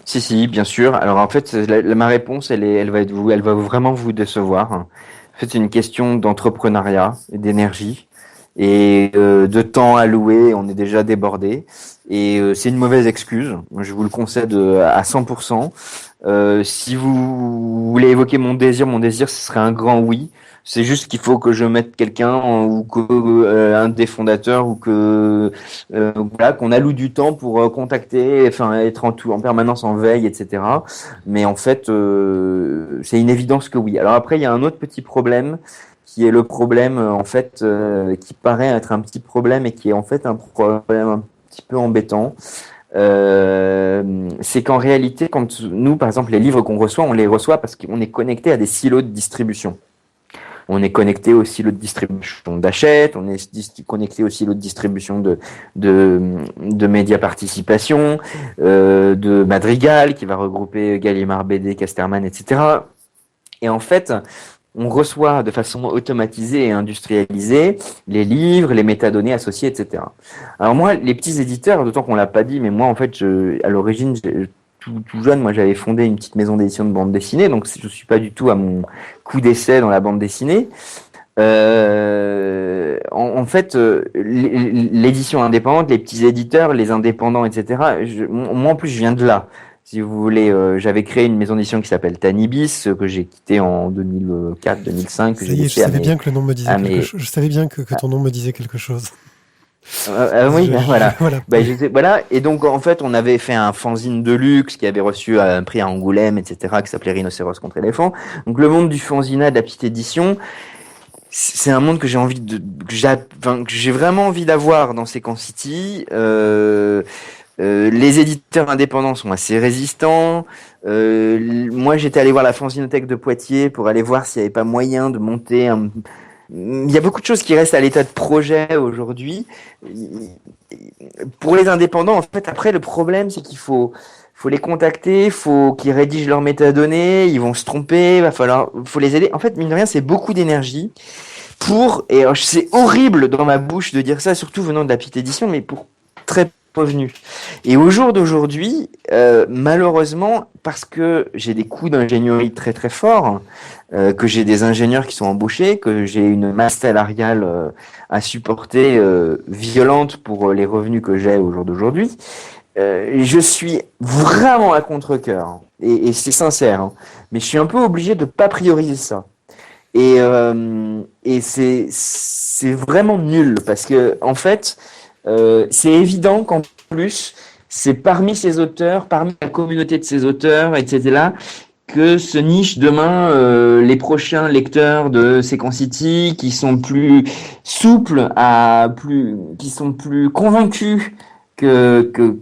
S3: Si, bien sûr. Alors en fait, ma réponse, elle va vraiment vous décevoir. En fait, c'est une question d'entrepreneuriat et d'énergie et de temps alloué. On est déjà débordé et c'est une mauvaise excuse. Je vous le concède à 100%. Si vous voulez évoquer mon désir, ce serait un grand oui. C'est juste qu'il faut que je mette quelqu'un ou que un des fondateurs ou que qu'on alloue du temps pour contacter, enfin être en permanence en veille, etc. Mais en fait, c'est une évidence que oui. Alors après, il y a un autre petit problème qui est le problème en fait qui paraît être un petit problème et qui est en fait un problème un petit peu embêtant. C'est qu'en réalité, quand nous, par exemple, les livres qu'on reçoit, on les reçoit parce qu'on est connecté à des silos de distribution. On est connecté au silo de distribution d'Hachette, on est connecté au silo de distribution de Média Participation, de Madrigal, qui va regrouper Gallimard BD, Casterman, etc. Et en fait, on reçoit de façon automatisée et industrialisée les livres, les métadonnées associées, etc. Alors moi, les petits éditeurs, d'autant qu'on l'a pas dit, mais moi, en fait, à l'origine, tout jeune, moi j'avais fondé une petite maison d'édition de bande dessinée, donc je suis pas du tout à mon coup d'essai dans la bande dessinée. En fait, l'édition indépendante, les petits éditeurs, les indépendants, etc. Moi en plus je viens de là. Si vous voulez, j'avais créé une maison d'édition qui s'appelle Tanibis, que j'ai quitté en 2004-2005.
S2: Je savais bien que le nom me disait quelque chose. Je savais bien que ton nom me disait quelque chose.
S3: Oui, voilà. Voilà. Et donc, en fait, on avait fait un fanzine de luxe qui avait reçu un prix à Angoulême, etc., qui s'appelait Rhinocéros contre éléphant. Donc, le monde du fanzina, de la petite édition, c'est un monde que j'ai vraiment envie d'avoir dans Second City. Les éditeurs indépendants sont assez résistants. Moi, j'étais allé voir la fanzinothèque de Poitiers pour aller voir s'il n'y avait pas moyen de monter Il y a beaucoup de choses qui restent à l'état de projet aujourd'hui. Pour les indépendants, en fait, après, le problème, c'est qu'il faut les contacter, faut qu'ils rédigent leurs métadonnées, ils vont se tromper, faut les aider. En fait, mine de rien, c'est beaucoup d'énergie et c'est horrible dans ma bouche de dire ça, surtout venant de la petite édition, mais pour très revenus. Et au jour d'aujourd'hui, malheureusement, parce que j'ai des coûts d'ingénierie très très forts, que j'ai des ingénieurs qui sont embauchés, que j'ai une masse salariale à supporter violente pour les revenus que j'ai au jour d'aujourd'hui, je suis vraiment à contre-cœur, et c'est sincère, hein, mais je suis un peu obligé de pas prioriser ça. Et c'est vraiment nul, parce que en fait, c'est évident qu'en plus, c'est parmi ces auteurs, parmi la communauté de ces auteurs, etc., que se nichent demain les prochains lecteurs de Second City qui sont plus souples, qui sont plus convaincus que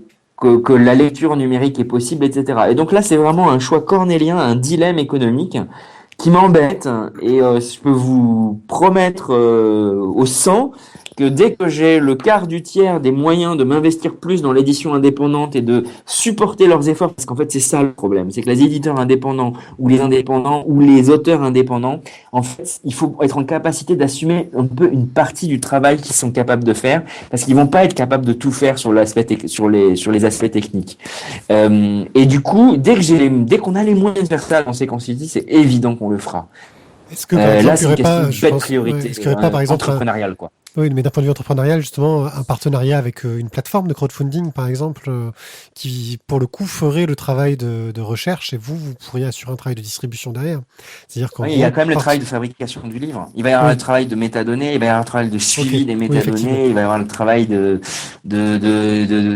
S3: la lecture numérique est possible, etc. Et donc là, c'est vraiment un choix cornélien, un dilemme économique qui m'embête, et je peux vous promettre au sang que dès que j'ai le quart du tiers des moyens de m'investir plus dans l'édition indépendante et de supporter leurs efforts, parce qu'en fait c'est ça le problème, c'est que les éditeurs indépendants ou les auteurs indépendants, en fait il faut être en capacité d'assumer un peu une partie du travail qu'ils sont capables de faire, parce qu'ils vont pas être capables de tout faire sur les aspects techniques. Et du coup, dès qu'on a les moyens de faire ça dans Second City, c'est évident qu'on le fera.
S2: Est-ce que par exemple,
S3: là, c'est une belle priorité
S2: est-ce qu'il n'y aurait pas, par exemple,
S3: entrepreneuriale, quoi.
S2: Oui, mais d'un point de vue entrepreneurial, justement, un partenariat avec une plateforme de crowdfunding, par exemple, qui, pour le coup, ferait le travail de recherche et vous pourriez assurer un travail de distribution derrière. C'est-à-dire qu'en
S3: Oui,
S2: gros,
S3: il y a quand même le travail de fabrication du livre. Il va y avoir le travail de métadonnées, il va y avoir le travail de suivi des métadonnées, il va y avoir le travail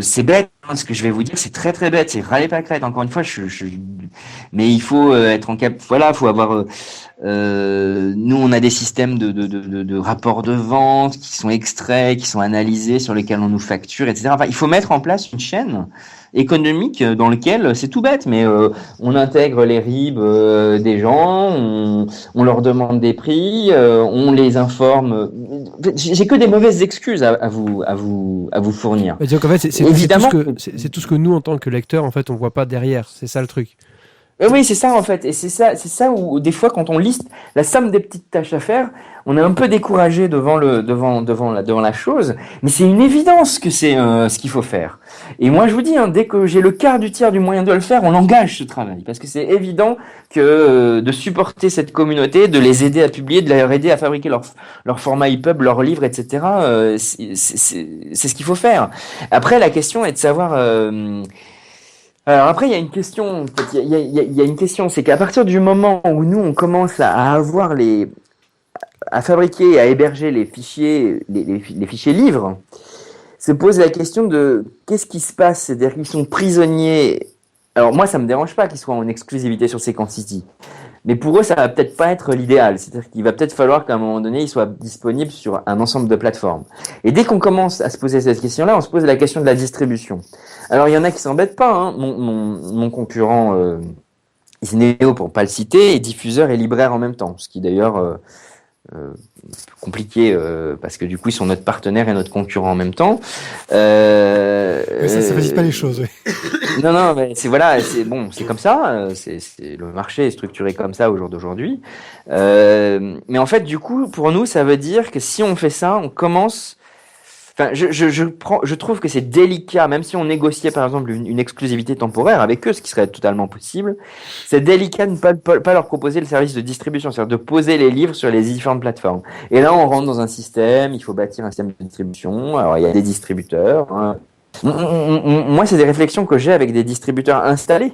S3: c'est bête, hein, ce que je vais vous dire, c'est très très bête, c'est râler pas crête. Encore une fois, mais il faut être en cap, voilà, faut avoir, nous on a des systèmes de rapports de vente qui sont extraits, qui sont analysés, sur lesquels on nous facture, etc. Enfin, il faut mettre en place une chaîne économique dans lequel c'est tout bête, mais on intègre les RIB des gens, on leur demande des prix, on les informe. J'ai que des mauvaises excuses à vous fournir.
S1: Donc en fait, c'est tout ce que nous, en tant que lecteurs, en fait, on voit pas derrière. C'est ça le truc.
S3: Oui, c'est ça en fait, et c'est ça où des fois quand on liste la somme des petites tâches à faire, on est un peu découragé devant la chose, mais c'est une évidence que c'est ce qu'il faut faire. Et moi je vous dis, hein, dès que j'ai le quart du tiers du moyen de le faire, on engage ce travail, parce que c'est évident que de supporter cette communauté, de les aider à publier, de leur aider à fabriquer leur format EPUB, leurs livres, etc. C'est ce qu'il faut faire. Après la question est de savoir. Alors après, il y a une question. Il y a une question, c'est qu'à partir du moment où nous on commence à avoir à fabriquer et à héberger les fichiers, les fichiers livres, se pose la question de qu'est-ce qui se passe, c'est-à-dire qu'ils sont prisonniers. Alors moi, ça me dérange pas qu'ils soient en exclusivité sur Sequencity, mais pour eux, ça va peut-être pas être l'idéal. C'est-à-dire qu'il va peut-être falloir qu'à un moment donné, ils soient disponibles sur un ensemble de plateformes. Et dès qu'on commence à se poser cette question-là, on se pose la question de la distribution. Alors il y en a qui s'embêtent pas, hein. Mon concurrent Isneo, pour pas le citer, est diffuseur et libraire en même temps, ce qui d'ailleurs compliqué parce que du coup ils sont notre partenaire et notre concurrent en même temps.
S2: Mais ça facilite pas les choses. Oui.
S3: Non, mais c'est bon, c'est comme ça. Le marché est structuré comme ça au jour d'aujourd'hui. Mais en fait, du coup, pour nous, ça veut dire que si on fait ça, on commence. Enfin, je trouve que c'est délicat, même si on négociait par exemple une exclusivité temporaire avec eux, ce qui serait totalement possible, c'est délicat de ne pas leur proposer le service de distribution, c'est-à-dire de poser les livres sur les différentes plateformes. Et là, on rentre dans un système, il faut bâtir un système de distribution, alors il y a des distributeurs. Hein. Moi, c'est des réflexions que j'ai avec des distributeurs installés,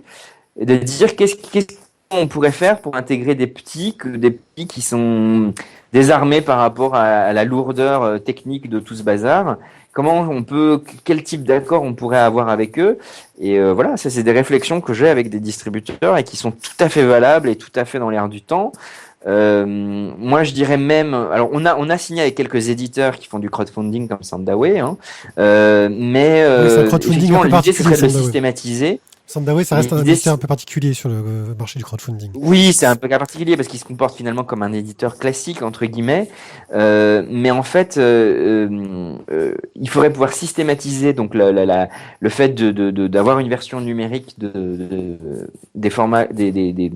S3: et de dire qu'est-ce qu'on pourrait faire pour intégrer des petits qui sont désarmés par rapport à la lourdeur technique de tout ce bazar. Quel type d'accord on pourrait avoir avec eux. Et voilà, ça c'est des réflexions que j'ai avec des distributeurs et qui sont tout à fait valables et tout à fait dans l'air du temps. Moi je dirais même, alors on a signé avec quelques éditeurs qui font du crowdfunding comme Sandaway, hein, mais effectivement l'idée serait de le systématiser.
S2: Sandaway, ça reste un éditeur un peu particulier sur le marché du crowdfunding.
S3: Oui, c'est un peu particulier parce qu'il se comporte finalement comme un éditeur classique, entre guillemets. Mais en fait, il faudrait pouvoir systématiser donc le fait d'avoir une version numérique des formats, des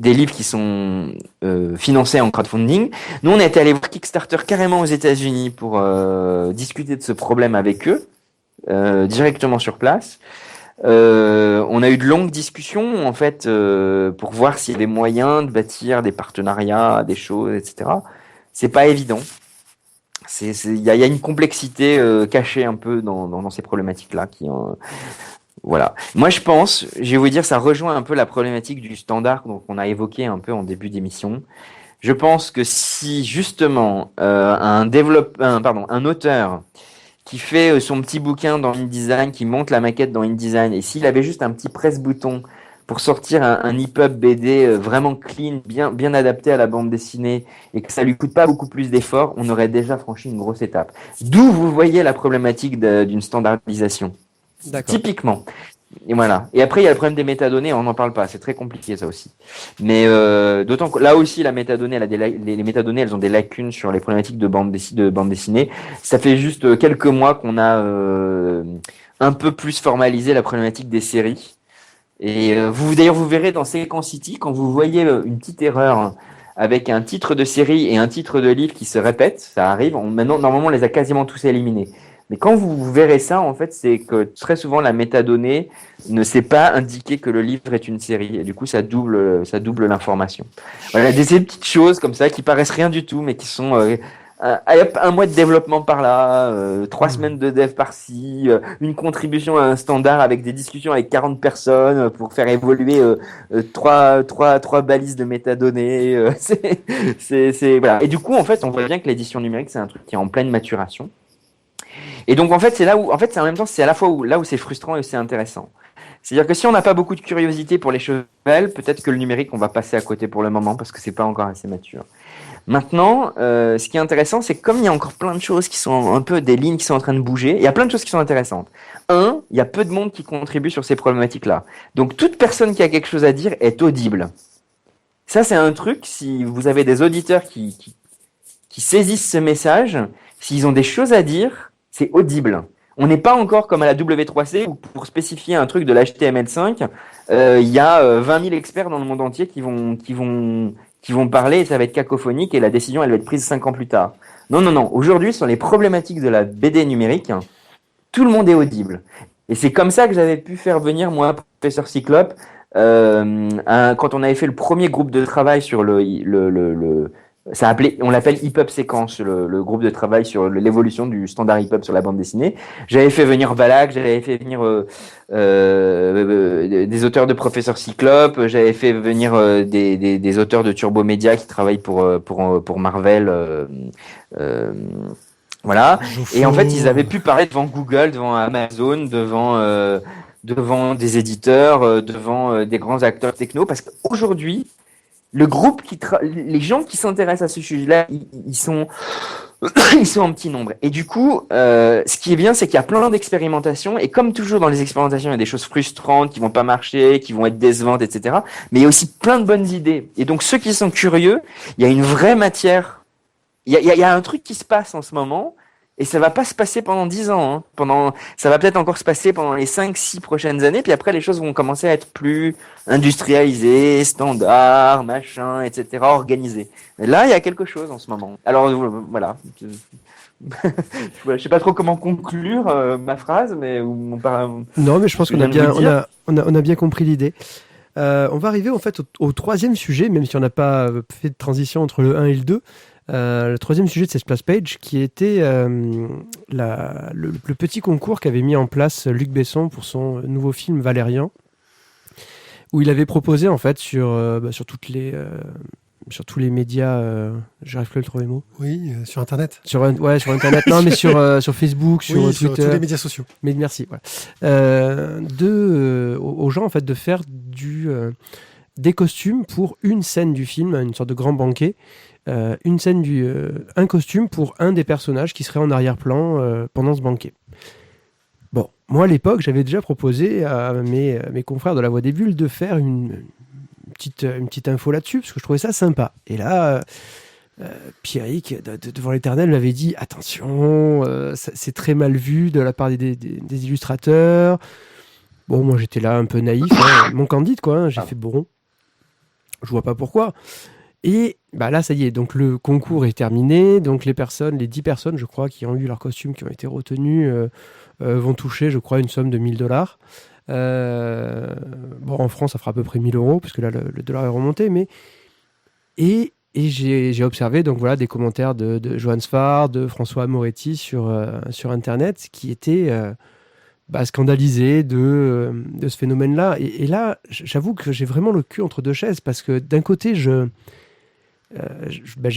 S3: livres qui sont financés en crowdfunding. Nous, on a été allé voir Kickstarter carrément aux États-Unis pour discuter de ce problème avec eux. Directement sur place. On a eu de longues discussions en fait pour voir s'il y avait moyen de bâtir des partenariats, des choses, etc. C'est pas évident. Il y a une complexité cachée un peu dans ces problématiques-là voilà. Moi, je vais vous dire, ça rejoint un peu la problématique du standard qu'on a évoqué un peu en début d'émission. Je pense que si justement un auteur qui fait son petit bouquin dans InDesign, qui monte la maquette dans InDesign, et s'il avait juste un petit presse-bouton pour sortir un EPUB BD vraiment clean, bien adapté à la bande dessinée, et que ça lui coûte pas beaucoup plus d'efforts, on aurait déjà franchi une grosse étape. D'où vous voyez la problématique d'une standardisation.
S1: D'accord.
S3: Typiquement. Et voilà. Et après, il y a le problème des métadonnées, on n'en parle pas, c'est très compliqué ça aussi. Mais d'autant que là aussi, la métadonnée, les métadonnées, elles ont des lacunes sur les problématiques de bande dessinée. Ça fait juste quelques mois qu'on a un peu plus formalisé la problématique des séries. Et d'ailleurs, vous verrez dans Sequencity, quand vous voyez une petite erreur avec un titre de série et un titre de livre qui se répètent, ça arrive. Maintenant, normalement, on les a quasiment tous éliminés. Mais quand vous verrez ça, en fait, c'est que très souvent la métadonnée ne sait pas indiquer que le livre est une série. Et du coup, ça double l'information. Voilà, des petites choses comme ça qui paraissent rien du tout, mais qui sont un mois de développement par là, 3 semaines de dev par-ci, une contribution à un standard avec des discussions avec 40 personnes pour faire évoluer trois balises de métadonnées. Voilà. Et du coup, en fait, on voit bien que l'édition numérique, c'est un truc qui est en pleine maturation. Et donc, en fait, c'est là où, en fait, c'est en même temps, c'est à la fois là où c'est frustrant et c'est intéressant. C'est-à-dire que si on n'a pas beaucoup de curiosité pour les choses nouvelles, peut-être que le numérique, on va passer à côté pour le moment parce que c'est pas encore assez mature. Maintenant, ce qui est intéressant, c'est que comme il y a encore plein de choses qui sont un peu des lignes qui sont en train de bouger, il y a plein de choses qui sont intéressantes. Il y a peu de monde qui contribue sur ces problématiques-là. Donc, toute personne qui a quelque chose à dire est audible. Ça, c'est un truc, si vous avez des auditeurs qui saisissent ce message, s'ils ont des choses à dire, c'est audible. On n'est pas encore comme à la W3C où pour spécifier un truc de l'HTML5, il y a 20 000 experts dans le monde entier qui vont parler et ça va être cacophonique et la décision elle va être prise 5 ans plus tard. Non. Aujourd'hui, sur les problématiques de la BD numérique, tout le monde est audible. Et c'est comme ça que j'avais pu faire venir moi, professeur Cyclope, quand on avait fait le premier groupe de travail sur on l'appelle EPUB séquence, le groupe de travail sur l'évolution du standard EPUB sur la bande dessinée. J'avais fait venir Balak, j'avais fait venir des auteurs de Professeur Cyclope, j'avais fait venir des auteurs de Turbo Media qui travaillent pour Marvel. Voilà. Et en fait, ils avaient pu parler devant Google, devant Amazon, devant des éditeurs, devant des grands acteurs techno, parce qu'aujourd'hui, les gens qui s'intéressent à ce sujet-là, ils sont en petit nombre. Et du coup, ce qui est bien, c'est qu'il y a plein d'expérimentations. Et comme toujours dans les expérimentations, il y a des choses frustrantes qui vont pas marcher, qui vont être décevantes, etc. Mais il y a aussi plein de bonnes idées. Et donc, ceux qui sont curieux, il y a une vraie matière. Il y a un truc qui se passe en ce moment. Et ça va pas se passer pendant 10 ans. Ça va peut-être encore se passer pendant les 5-6 prochaines années. Puis après, les choses vont commencer à être plus industrialisées, standards, machin, etc., organisées. Mais là, il y a quelque chose en ce moment. Alors, voilà. Je sais pas trop comment conclure ma phrase, mais
S1: non, mais je pense qu'on a bien compris l'idée. On va arriver en fait au troisième sujet, même si on n'a pas fait de transition entre le 1 et le 2. Le troisième sujet de cette splash page qui était le petit concours qu'avait mis en place Luc Besson pour son nouveau film Valérian, où il avait proposé en fait sur tous les médias, j'arrive plus à le trouver le mot.
S2: Oui, sur Internet.
S1: Sur Internet, non mais sur Facebook, sur Twitter.
S2: Sur tous les médias sociaux.
S1: Mais merci. Aux gens en fait de faire des costumes pour une scène du film, une sorte de grand banquet. Un costume pour un des personnages qui serait en arrière-plan pendant ce banquet. Bon, moi à l'époque, j'avais déjà proposé à mes confrères de La Voix des Bulles de faire une petite info là-dessus, parce que je trouvais ça sympa. Et là, Pierrick, devant l'Éternel, m'avait dit « Attention, c'est très mal vu de la part des illustrateurs. » Bon, moi j'étais là un peu naïf, mon candide, quoi. J'ai fait bon, je vois pas pourquoi. Et bah là, ça y est, donc le concours est terminé. Donc les 10 personnes, je crois, qui ont eu leurs costumes, qui ont été retenus, vont toucher, je crois, une somme de $1,000. En France, ça fera à peu près 1 000 €, parce que là, le dollar est remonté. Et j'ai observé donc, voilà, des commentaires de Johan Sfar, de François Moretti sur Internet, qui étaient scandalisés de ce phénomène-là. Et là, j'avoue que j'ai vraiment le cul entre deux chaises, parce que d'un côté, j'ai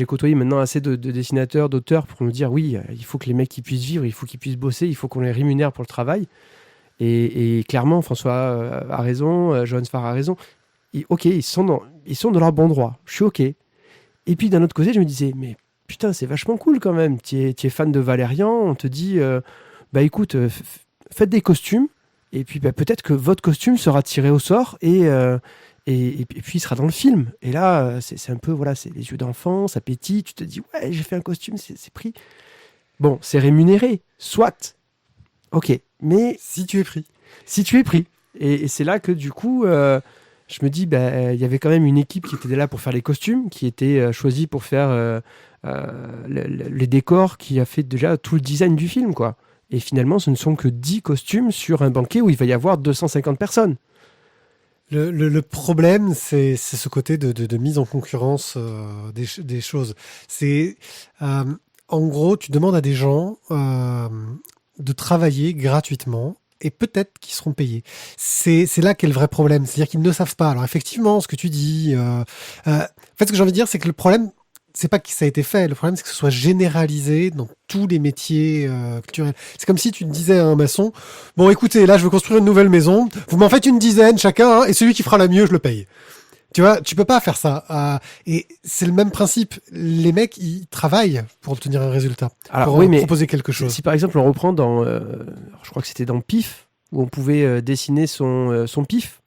S1: côtoyé maintenant assez de dessinateurs, d'auteurs pour me dire oui, il faut que les mecs ils puissent vivre, il faut qu'ils puissent bosser, il faut qu'on les rémunère pour le travail. Et clairement, François a raison, Johan Sfar a raison. Ok, ils sont dans leur bon droit. Je suis ok. Et puis d'un autre côté, je me disais mais putain, c'est vachement cool quand même. Tu es fan de Valérian, on te dit écoute, faites des costumes et puis peut-être que votre costume sera tiré au sort et puis il sera dans le film. Et là, c'est un peu, voilà, c'est les yeux d'enfant, ça pétille, tu te dis, ouais, j'ai fait un costume, c'est pris. Bon, c'est rémunéré, soit. Ok, mais...
S2: Si tu es pris.
S1: Et c'est là que, du coup, je me dis, il y avait quand même une équipe qui était là pour faire les costumes, qui était choisie pour faire les décors, qui a fait déjà tout le design du film, quoi. Et finalement, ce ne sont que 10 costumes sur un banquet où il va y avoir 250 personnes.
S2: Le problème, c'est ce côté de mise en concurrence des choses. C'est en gros, tu demandes à des gens de travailler gratuitement et peut-être qu'ils seront payés. C'est là qu'est le vrai problème. C'est-à-dire qu'ils ne savent pas. Alors effectivement, ce que tu dis... en fait, ce que j'ai envie de dire, c'est que le problème, c'est pas que ça a été fait. Le problème, c'est que ce soit généralisé dans tous les métiers culturels. C'est comme si tu disais à un maçon, bon, écoutez, là, je veux construire une nouvelle maison. Vous m'en faites une dizaine chacun, hein, et celui qui fera la mieux, je le paye. Tu vois, tu peux pas faire ça. Et c'est le même principe. Les mecs, ils travaillent pour obtenir un résultat,
S1: Alors,
S2: pour
S1: oui, mais
S2: proposer quelque chose.
S1: si par exemple on reprend dans, je crois que c'était dans PIF, où on pouvait dessiner son PIF,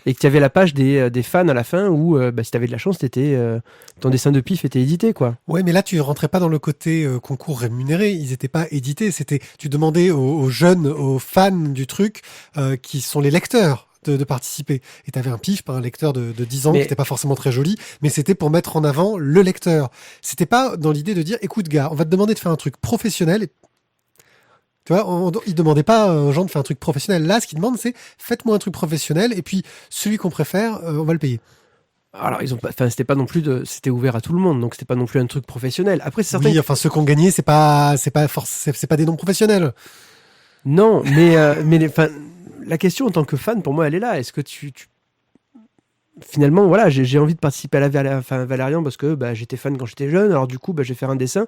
S1: et que tu avais la page des fans à la fin, où si tu avais de la chance, ton dessin de PIF était édité, quoi.
S2: Ouais, mais là, tu rentrais pas dans le côté concours rémunéré. Ils étaient pas édités. Tu demandais aux jeunes, aux fans du truc, qui sont les lecteurs, de participer. Et tu avais un pif, un lecteur de 10 ans qui n'était pas forcément très joli, mais c'était pour mettre en avant le lecteur. C'était pas dans l'idée de dire, écoute, gars, on va te demander de faire un truc professionnel. Tu vois, ils demandaient pas aux gens de faire un truc professionnel. Là, ce qu'ils demandent, c'est faites-moi un truc professionnel, et puis celui qu'on préfère, on va le payer.
S1: Alors, c'était pas non plus c'était ouvert à tout le monde, donc c'était pas non plus un truc professionnel. Après, c'est certain.
S2: Oui, enfin, ceux qui ont gagné, c'est pas des non professionnels.
S1: Non, mais la question en tant que fan, pour moi, elle est là. Est-ce que finalement, voilà, j'ai envie de participer à Valérian parce que j'étais fan quand j'étais jeune. Alors du coup, je vais faire un dessin.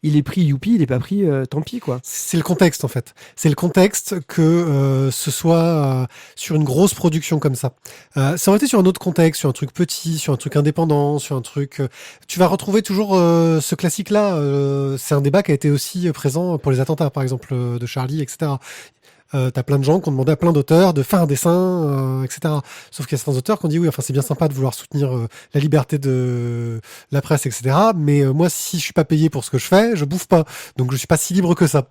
S1: Il est pris, youpi. Il est pas pris, tant pis, quoi.
S2: C'est le contexte, en fait. C'est le contexte que ce soit sur une grosse production comme ça. Ça aurait été sur un autre contexte, sur un truc petit, sur un truc indépendant, sur un truc... tu vas retrouver toujours ce classique-là. C'est un débat qui a été aussi présent pour les attentats, par exemple, de Charlie, etc. T'as plein de gens qui ont demandé à plein d'auteurs de faire un dessin, etc. Sauf qu'il y a certains auteurs qui ont dit oui, enfin c'est bien sympa de vouloir soutenir la liberté de la presse, etc. Mais moi, si je suis pas payé pour ce que je fais, je bouffe pas. Donc je suis pas si libre que ça.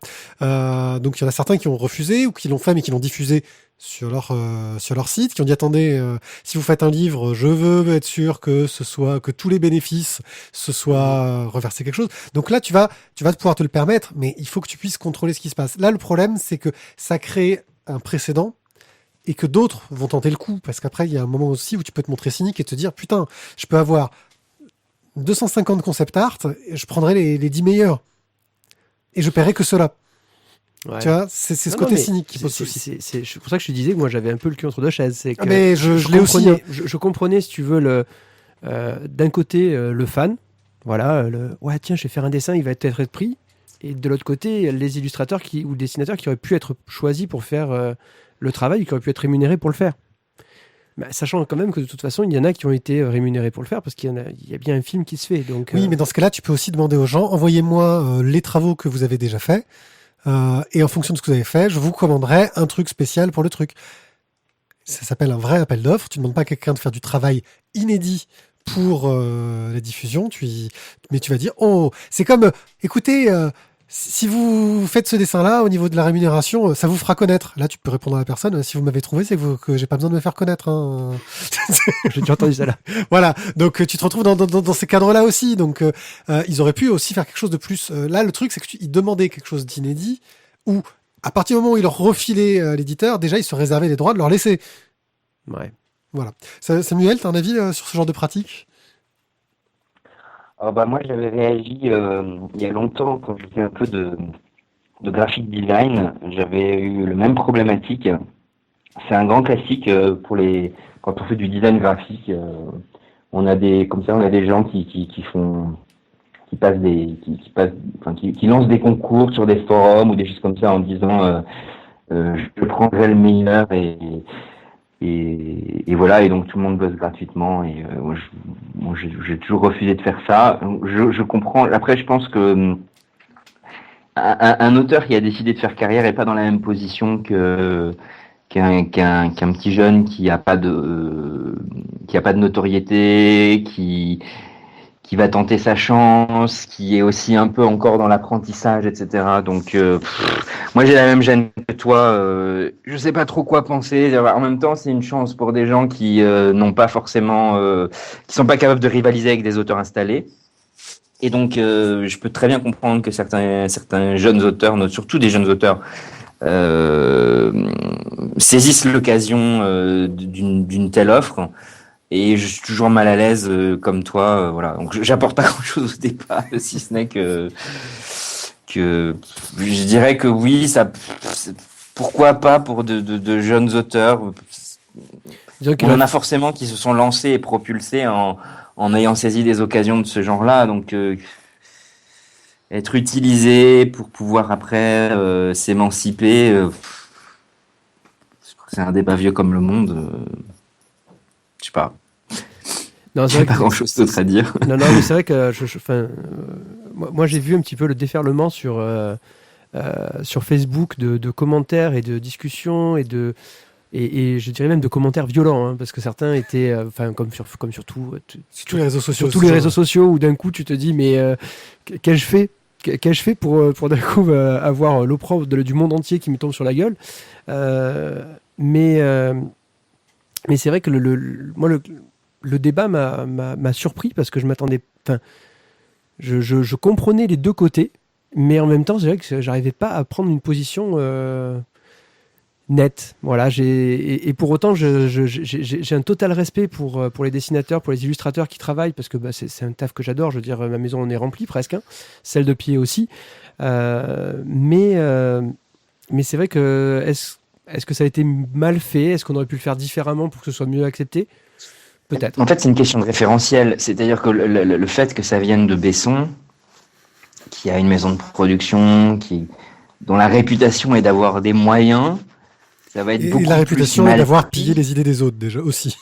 S2: Donc il y en a certains qui ont refusé ou qui l'ont fait mais qui l'ont diffusé sur leur site, qui ont dit attendez, si vous faites un livre, je veux être sûr que tous les bénéfices se soient reversés quelque chose. Donc là, tu vas pouvoir te le permettre, mais il faut que tu puisses contrôler ce qui se passe. Là, le problème, c'est que ça crée un précédent et que d'autres vont tenter le coup, parce qu'après, il y a un moment aussi où tu peux te montrer cynique et te dire putain, je peux avoir 250 concept art, et je prendrai les 10 meilleurs et je paierai que cela.
S1: Ouais.
S2: Tu vois, c'est ce côté cynique qui pose souci.
S1: C'est pour ça que je te disais que moi j'avais un peu le cul entre deux chaises. C'est que
S2: mais je l'ai aussi. Hein.
S1: Je comprenais, si tu veux, d'un côté le fan, voilà, ouais tiens, je vais faire un dessin, il va être pris, et de l'autre côté les illustrateurs ou le dessinateurs qui auraient pu être choisis pour faire le travail, qui auraient pu être rémunérés pour le faire. Sachant quand même que de toute façon, il y en a qui ont été rémunérés pour le faire parce qu'il y a bien un film qui se fait. Donc,
S2: oui, mais dans ce cas-là, tu peux aussi demander aux gens, envoyez-moi les travaux que vous avez déjà faits. Et en fonction de ce que vous avez fait, je vous commanderai un truc spécial pour le truc. Ça s'appelle un vrai appel d'offres. Tu ne demandes pas à quelqu'un de faire du travail inédit pour la diffusion. Mais tu vas dire, oh, c'est comme, écoutez, si vous faites ce dessin-là, au niveau de la rémunération, ça vous fera connaître. Là, tu peux répondre à la personne, si vous m'avez trouvé, c'est que j'ai pas besoin de me faire connaître. Hein.
S1: J'ai déjà entendu ça là.
S2: Voilà, donc tu te retrouves dans ces cadres-là aussi. Donc ils auraient pu aussi faire quelque chose de plus. Là, le truc, c'est qu'ils demandaient quelque chose d'inédit, où à partir du moment où ils leur refilaient l'éditeur, déjà, ils se réservaient les droits de leur laisser.
S1: Ouais.
S2: Voilà. Samuel, t'as un avis sur ce genre de pratique ?
S3: Moi, j'avais réagi il y a longtemps quand je faisais un peu de graphic design. J'avais eu le même problématique. C'est un grand classique quand on fait du design graphique. On a des gens qui lancent des concours sur des forums ou des choses comme ça en disant je prendrai le meilleur et voilà, et donc tout le monde bosse gratuitement, et moi j'ai toujours refusé de faire ça. Je comprends. Après, je pense que un auteur qui a décidé de faire carrière est pas dans la même position qu'un petit jeune qui a pas de notoriété, qui va tenter sa chance, qui est aussi un peu encore dans l'apprentissage, etc. Donc, moi, j'ai la même gêne que toi. Je sais pas trop quoi penser. En même temps, c'est une chance pour des gens qui n'ont pas forcément, qui sont pas capables de rivaliser avec des auteurs installés. Et donc, je peux très bien comprendre que certains jeunes auteurs, surtout des jeunes auteurs, saisissent l'occasion d'une telle offre. Et je suis toujours mal à l'aise comme toi, voilà. Donc j'apporte pas grand-chose au départ, si ce n'est que je dirais que oui, pourquoi pas pour de jeunes auteurs. On en a forcément qui se sont lancés et propulsés en ayant saisi des occasions de ce genre-là, donc être utilisé pour pouvoir après s'émanciper, c'est un débat vieux comme le monde. Je sais pas.
S1: Non,
S3: j'ai pas grand-chose d'autre à dire.
S1: Non, mais c'est vrai que moi j'ai vu un petit peu le déferlement sur Facebook de commentaires et de discussions et je dirais même de commentaires violents, hein, parce que certains étaient, comme sur tous
S2: les réseaux sociaux,
S1: sur tous les réseaux sociaux, où d'un coup tu te dis mais qu'ai-je fait pour d'un coup avoir l'opprobre du monde entier qui me tombe sur la gueule, mais c'est vrai que le débat m'a surpris parce que je m'attendais, je comprenais les deux côtés, mais en même temps c'est vrai que j'arrivais pas à prendre une position nette. Voilà, et pour autant j'ai un total respect pour les dessinateurs, pour les illustrateurs qui travaillent, parce que c'est un taf que j'adore. Je veux dire, ma maison en est remplie presque, hein, celle de pied aussi, mais c'est vrai que est-ce que ça a été mal fait? Est-ce qu'on aurait pu le faire différemment pour que ce soit mieux accepté? Peut-être.
S3: En fait, c'est une question de référentiel. C'est-à-dire que le fait que ça vienne de Besson, qui a une maison de production, dont la réputation est d'avoir des moyens, ça va être beaucoup plus. Et
S2: la réputation est d'avoir pillé les idées des autres, déjà, aussi.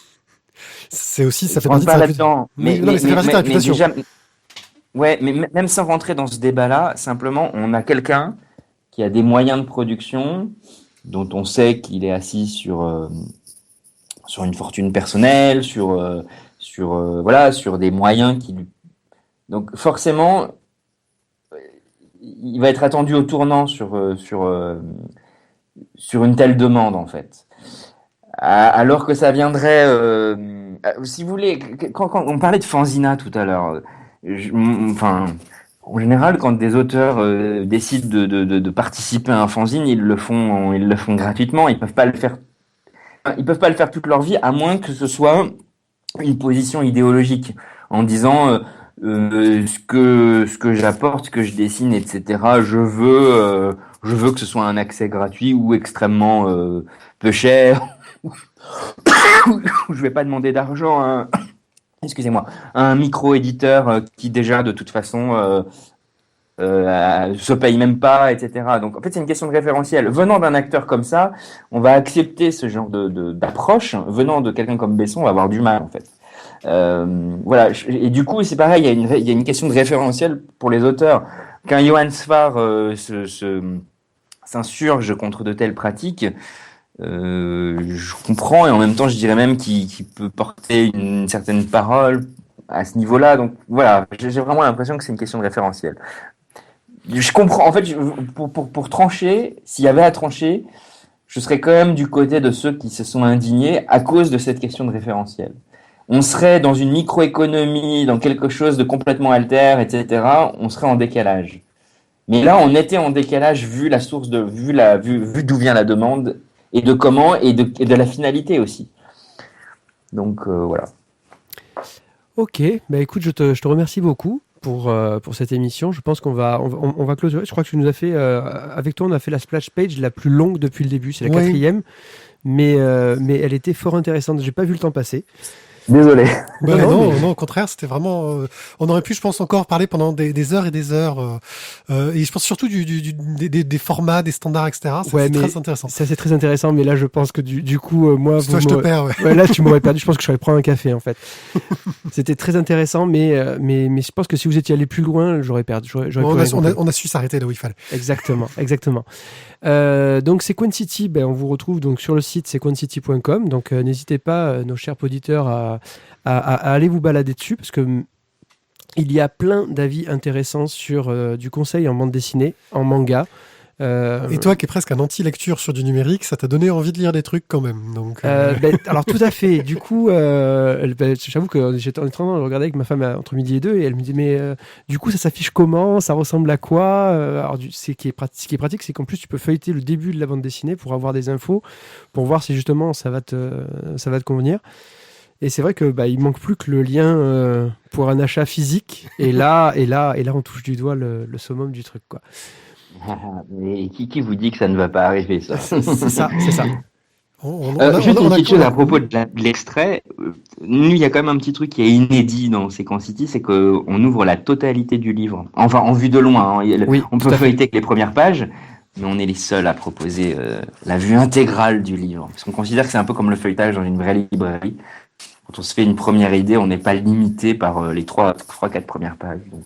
S2: C'est aussi, ça fait partie de
S3: sa réputation. Mais
S2: déjà,
S3: ouais, mais même sans rentrer dans ce débat-là, simplement, on a quelqu'un qui a des moyens de production, dont on sait qu'il est assis sur une fortune personnelle, sur des moyens qui lui. Donc forcément, il va être attendu au tournant sur une telle demande, en fait. Alors que ça viendrait, si vous voulez, quand on parlait de Fanzina tout à l'heure, en général, quand des auteurs décident de participer à un fanzine, ils le font gratuitement. Ils peuvent pas le faire toute leur vie, à moins que ce soit une position idéologique, en disant ce que j'apporte, ce que je dessine, etc. Je veux que ce soit un accès gratuit ou extrêmement peu cher. Je vais pas demander d'argent à un micro-éditeur qui déjà de toute façon se paye même pas, etc. Donc en fait c'est une question de référentiel. Venant d'un acteur comme ça, on va accepter ce genre d'approche. Venant de quelqu'un comme Besson, on va avoir du mal en fait. Voilà. Et du coup c'est pareil, il y a une question de référentiel pour les auteurs. Qu'un Johann Sfar s'insurge contre de telles pratiques, je comprends, et en même temps je dirais même qu'il peut porter une certaine parole à ce niveau-là. Donc voilà, j'ai vraiment l'impression que c'est une question de référentiel. Je comprends, en fait, pour trancher, s'il y avait à trancher, je serais quand même du côté de ceux qui se sont indignés à cause de cette question de référentiel. On serait dans une microéconomie, dans quelque chose de complètement alter, etc. On serait en décalage. Mais là, on était en décalage vu la source vu d'où vient la demande et de comment et de la finalité aussi. Donc voilà.
S1: Ok, écoute, je te remercie beaucoup pour cette émission. Je pense qu'on va clôturer. Je crois que tu nous as fait avec toi, on a fait la splash page la plus longue depuis le début. C'est la 4e, mais elle était fort intéressante. J'ai pas vu le temps passer.
S3: Désolé.
S2: Non, au contraire, c'était vraiment. On aurait pu, je pense, encore parler pendant des heures et des heures. Et je pense surtout des formats, des standards, etc. C'est très intéressant.
S1: Ça, c'est très intéressant, mais là, je pense que du coup, moi.
S2: Toi, je te perds,
S1: ouais. Là, tu m'aurais perdu. Je pense que je serais prendre un café, en fait. C'était très intéressant, mais je pense que si vous étiez allé plus loin, j'aurais perdu.
S2: On a su s'arrêter là où il fallait.
S1: Exactement. Donc, Sequence City, on vous retrouve donc sur le site sequencecity.com. Donc, n'hésitez pas, nos chers auditeurs, à aller vous balader dessus, parce que il y a plein d'avis intéressants sur du conseil en bande dessinée, en manga.
S2: Et toi qui es presque un anti-lecture sur du numérique, ça t'a donné envie de lire des trucs quand même. Donc,
S1: alors tout à fait. Du coup, j'avoue que j'étais en train de regarder avec ma femme entre midi et 2 et elle me dit mais du coup ça s'affiche comment, ça ressemble à quoi. Alors ce qui est pratique, c'est qu'en plus tu peux feuilleter le début de la bande dessinée pour avoir des infos, pour voir si justement ça va te convenir. Et c'est vrai que il manque plus que le lien pour un achat physique. Et là, on touche du doigt le summum du truc, quoi.
S3: Mais qui vous dit que ça ne va pas arriver, ça?
S1: C'est ça.
S3: Juste une petite chose à propos de l'extrait. Nous, il y a quand même un petit truc qui est inédit dans Sequence City, c'est qu'on ouvre la totalité du livre. Enfin, en vue de loin.
S1: Oui,
S3: on peut feuilleter que les premières pages, mais on est les seuls à proposer la vue intégrale du livre. Parce qu'on considère que c'est un peu comme le feuilletage dans une vraie librairie. Quand on se fait une première idée, on n'est pas limité par les 3-4 premières pages. Donc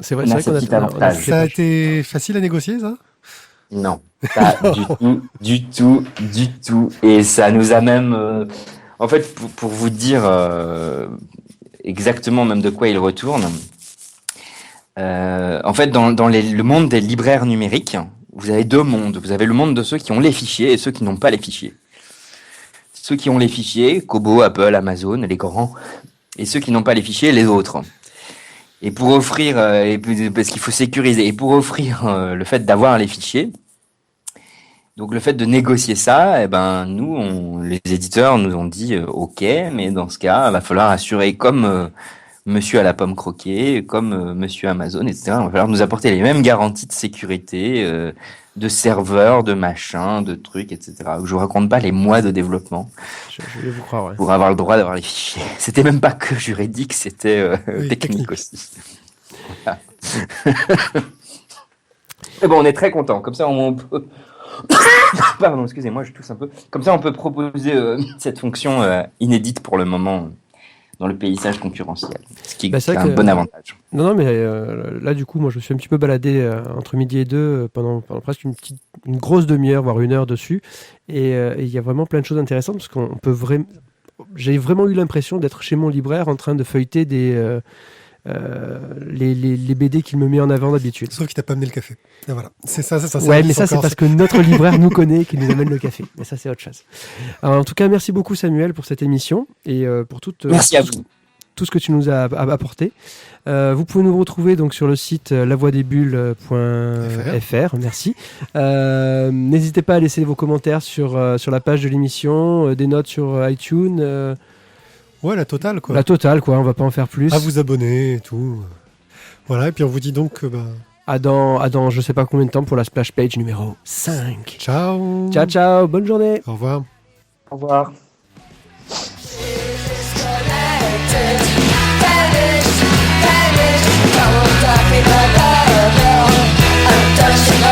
S1: c'est vrai,
S3: on a
S1: qu'on
S3: ce petit avantage.
S2: Ça a été facile à négocier, ça?
S3: Non, pas du tout. Et ça nous a même... En fait, pour vous dire exactement même de quoi il retourne, en fait, dans le monde des libraires numériques, vous avez deux mondes. Vous avez le monde de ceux qui ont les fichiers et ceux qui n'ont pas les fichiers. Ceux qui ont les fichiers, Kobo, Apple, Amazon, les grands, et ceux qui n'ont pas les fichiers, les autres. Et pour offrir, parce qu'il faut sécuriser, et pour offrir le fait d'avoir les fichiers, donc le fait de négocier ça, nous, les éditeurs nous ont dit ok, mais dans ce cas, il va falloir assurer comme Monsieur à la pomme croquée, comme Monsieur Amazon, etc. Il va falloir nous apporter les mêmes garanties de sécurité, de serveurs, de machins, de trucs, etc. Je vous raconte pas les mois de développement.
S1: Je vais vous croire, ouais.
S3: Pour avoir le droit d'avoir les fichiers. C'était même pas que juridique, c'était technique aussi. Voilà. Et bon, on est très content. Comme ça, on peut. Pardon, excusez-moi, je tousse un peu. Comme ça, on peut proposer cette fonction inédite pour le moment dans le paysage concurrentiel, ce qui est un bon avantage.
S1: Non, mais là, du coup, moi, je me suis un petit peu baladé entre midi et deux pendant presque une grosse demi-heure, voire une heure dessus. Et il y a vraiment plein de choses intéressantes parce qu'on peut vraiment... J'ai vraiment eu l'impression d'être chez mon libraire en train de feuilleter les BD qu'il me met en avant d'habitude.
S2: Sauf qu'il t'a pas amené le café. Et voilà. C'est ça.
S1: Ouais, mais ça, c'est parce que notre libraire nous connaît et qu'il nous amène le café. Mais ça, c'est autre chose. Alors, en tout cas, merci beaucoup, Samuel, pour cette émission et pour
S3: merci à vous.
S1: Tout ce que tu nous as apporté. Vous pouvez nous retrouver donc sur le site lavoidesbulles.fr. Merci. N'hésitez pas à laisser vos commentaires sur la page de l'émission, des notes sur iTunes.
S2: Ouais, la totale, quoi.
S1: La totale, quoi. On va pas en faire plus.
S2: À vous abonner et tout. Voilà, et puis on vous dit donc que...
S1: À dans je sais pas combien de temps pour la splash page numéro 5.
S2: Ciao.
S1: Ciao. Bonne journée.
S2: Au revoir.
S3: Au revoir.
S4: Untouchable.